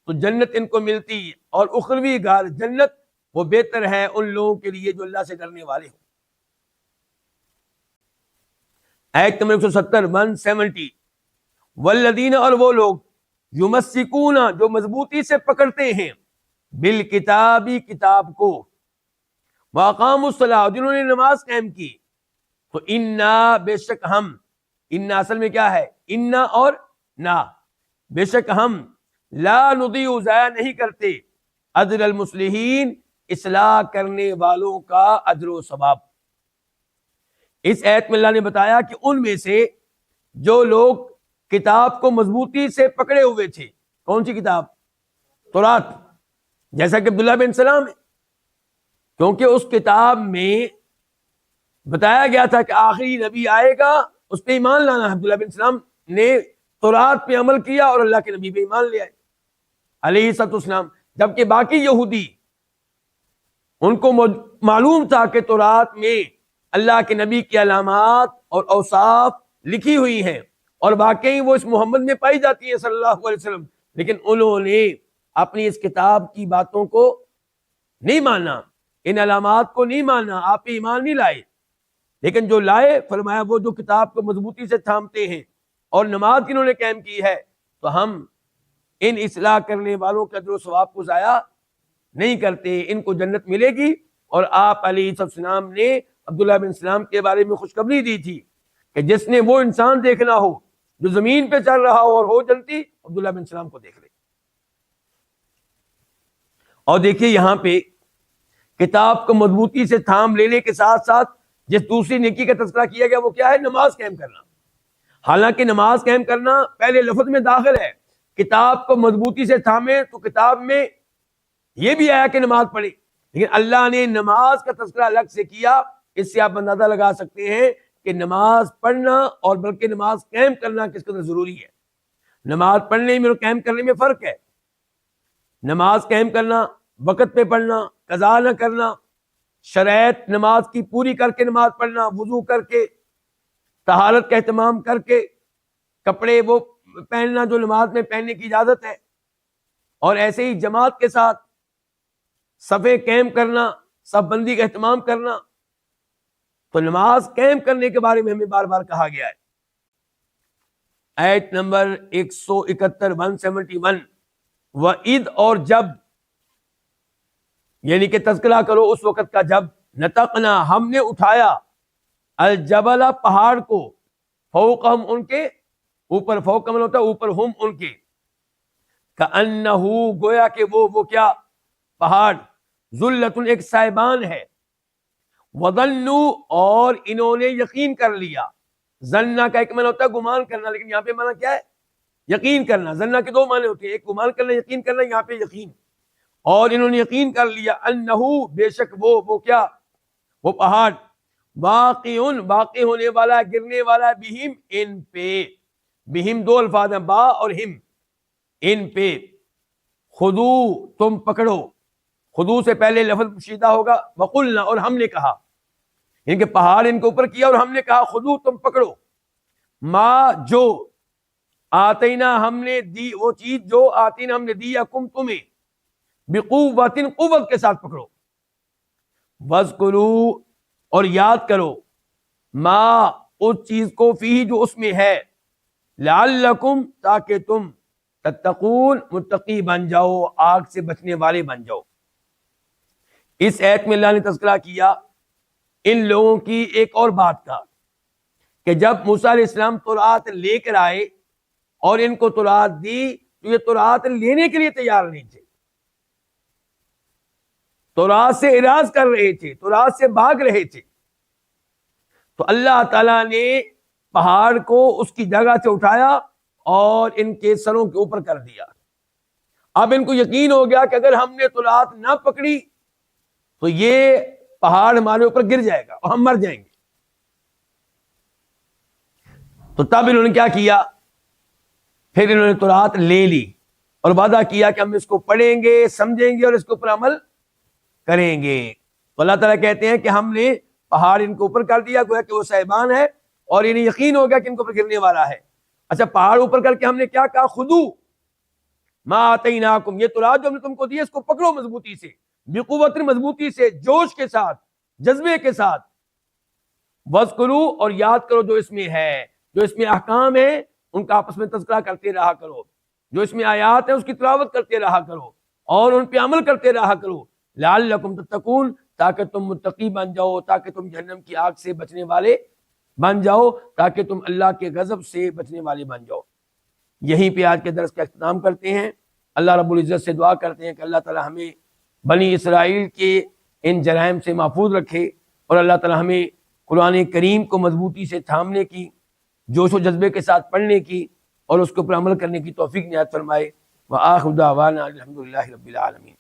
تو جنت ان کو ملتی، اور اخروی گھر جنت وہ بہتر ہے ان لوگوں کے لیے جو اللہ سے ڈرنے والے ہوں۔ آیت نمبر 170 170، والذین، اور وہ لوگ، یمسکون، جو مضبوطی سے پکڑتے ہیں، بالکتابی، کتاب کو، واقاموا الصلاۃ، جنہوں نے نماز قائم کی، تو انا، بے شک ہم، انا اصل میں کیا ہے؟ انا اور نا، بے شک ہم، لا نضیع، ضائع نہیں کرتے، اجر المصلحین، اصلاح کرنے والوں کا اجر و ثواب۔ اس آیت میں اللہ نے بتایا کہ ان میں سے جو لوگ کتاب کو مضبوطی سے پکڑے ہوئے تھے، کون سی کتاب؟ تورات، جیسا کہ عبداللہ بن سلام ہے، کیونکہ اس کتاب میں بتایا گیا تھا کہ آخری نبی آئے گا، اس پہ ایمان لانا ہے۔ عبداللہ بن سلام نے تورات پہ عمل کیا اور اللہ کے نبی پہ ایمان لے آئے علیہ الصلوۃ والسلام، جبکہ باقی یہودی ان کو معلوم تھا کہ تورات میں اللہ کے نبی کی علامات اور اوصاف لکھی ہوئی ہیں اور واقعی وہ اس محمد میں پائی جاتی ہیں صلی اللہ علیہ وسلم، لیکن انہوں نے اپنی اس کتاب کی باتوں کو نہیں مانا، ان علامات کو نہیں مانا، آپ پہ ایمان نہیں لائے۔ لیکن جو لائے، فرمایا وہ جو کتاب کو مضبوطی سے تھامتے ہیں اور نماز انہوں نے قائم کی ہے، تو ہم ان اصلاح کرنے والوں کا اجر و ثواب کو ضائع نہیں کرتے، ان کو جنت ملے گی۔ اور آپ علیہ السلام نے عبداللہ بن سلام کے بارے میں خوشخبری دی تھی کہ جس نے وہ انسان دیکھنا ہو جو زمین پہ چل رہا ہو اور ہو جنتی، عبداللہ بن سلام کو دیکھ لے۔ اور دیکھیے یہاں پہ کتاب کو مضبوطی سے تھام لینے کے ساتھ ساتھ جس دوسری نیکی کا تذکرہ کیا گیا وہ کیا ہے؟ نماز قائم کرنا۔ حالانکہ نماز قائم کرنا پہلے لفظ میں داخل ہے، کتاب کو مضبوطی سے تھامے تو کتاب میں یہ بھی آیا کہ نماز پڑھے، لیکن اللہ نے نماز کا تذکرہ الگ سے کیا۔ اس سے آپ اندازہ لگا سکتے ہیں کہ نماز پڑھنا اور بلکہ نماز قائم کرنا کس قدر ضروری ہے۔ نماز پڑھنے میں اور قائم کرنے میں فرق ہے۔ نماز قائم کرنا، وقت پہ پڑھنا، قضا نہ کرنا، شرائط نماز کی پوری کر کے نماز پڑھنا، وضو کر کے، طہارت کا اہتمام کر کے، کپڑے وہ پہننا جو نماز میں پہننے کی اجازت ہے، اور ایسے ہی جماعت کے ساتھ صفیں قائم کرنا، صف بندی کا اہتمام کرنا۔ تو نماز قائم کرنے کے بارے میں ہمیں بار بار کہا گیا ہے۔ آیت نمبر 171 171، وَإِذْ اور جب، یعنی کہ تذکرہ کرو اس وقت کا جب، نتقنا ہم نے اٹھایا، الجبل پہاڑ کو، فوقہم ان کے اوپر، فوق کا مطلب ہوتا ہے اوپر، ہم ان کے، کأنہو گویا کہ وہ کیا پہاڑ، ذلۃ ایک سائبان ہے، وظنوا اور انہوں نے یقین کر لیا۔ ظنہ کا ایک معنی ہوتا ہے گمان کرنا، لیکن یہاں پہ معنی کیا ہے؟ یقین کرنا۔ ظنہ کے دو معنی ہوتے ہیں، ایک گمان کرنا، یقین کرنا، یہاں پہ یقین۔ اور انہوں نے یقین کر لیا، انہو بے شک وہ کیا، وہ پہاڑ، واقع ہونے والا، گرنے والا، بہم ان پہ، بہم دو الفاظ ہیں، با اور ہم، ان پہ، خذو تم پکڑو، خذو سے پہلے لفظ پوشیدہ ہوگا، وقلنا اور ہم نے کہا، ان کے پہاڑ ان کے اوپر کیا اور ہم نے کہا خذو تم پکڑو، ما جو، آتینا ہم نے دی، وہ چیز جو آتینا ہم نے دی، کم تمہیں، بقوت قوت کے ساتھ پکڑو، وذکروا اور یاد کرو، ما اس چیز کو، فی جو اس میں ہے، لعلکم تاکہ تم، تتقون متقی بن جاؤ، آگ سے بچنے والے بن جاؤ۔ اس آیت میں اللہ نے تذکرہ کیا ان لوگوں کی ایک اور بات کا، کہ جب موسیٰ علیہ السلام تورات لے کر آئے اور ان کو تورات دی تو یہ تورات لینے کے لیے تیار نہیں تھے، تورات سے اعراض کر رہے تھے، تورات سے بھاگ رہے تھے۔ تو اللہ تعالیٰ نے پہاڑ کو اس کی جگہ سے اٹھایا اور ان کے سروں کے اوپر کر دیا۔ اب ان کو یقین ہو گیا کہ اگر ہم نے تورات نہ پکڑی تو یہ پہاڑ ہمارے اوپر گر جائے گا اور ہم مر جائیں گے۔ تو تب انہوں نے کیا کیا، پھر انہوں نے تورات لے لی اور وعدہ کیا کہ ہم اس کو پڑھیں گے، سمجھیں گے اور اس کے اوپر عمل کریں گے۔ تو اللہ تعالیٰ کہتے ہیں کہ ہم نے پہاڑ ان کے اوپر کر دیا، گویا کہ وہ صاحبان ہے اور انہیں یقین ہو گیا کہ ان کے اوپر گرنے والا ہے۔ اچھا، پہاڑ اوپر کر کے ہم نے کیا کہا، خذو ما آتیناکم، یہ تورات جو ہم نے تم کو دی ہے اس کو پکڑو مضبوطی سے، بقوت مضبوطی سے، جوش کے ساتھ، جذبے کے ساتھ، وذکروا اور یاد کرو جو اس میں ہے، جو اس میں احکام ہیں ان کا آپس میں تذکرہ کرتے رہا کرو، جو اس میں آیات ہیں اس کی تلاوت کرتے رہا کرو اور ان پہ عمل کرتے رہا کرو، لعلکم تتقون تاکہ تم متقی بن جاؤ، تاکہ تم جہنم کی آگ سے بچنے والے بن جاؤ، تاکہ تم اللہ کے غضب سے بچنے والے بن جاؤ۔ یہیں پہ آج کے درس کا اختتام کرتے ہیں۔ اللہ رب العزت سے دعا کرتے ہیں کہ اللہ تعالی ہمیں بنی اسرائیل کے ان جرائم سے محفوظ رکھے اور اللہ تعالی ہمیں قرآن کریم کو مضبوطی سے تھامنے کی، جوش و جذبے کے ساتھ پڑھنے کی اور اس کے اوپر عمل کرنے کی توفیق عنایت فرمائے۔ وآخر دعوانا الحمدللہ رب العالمین۔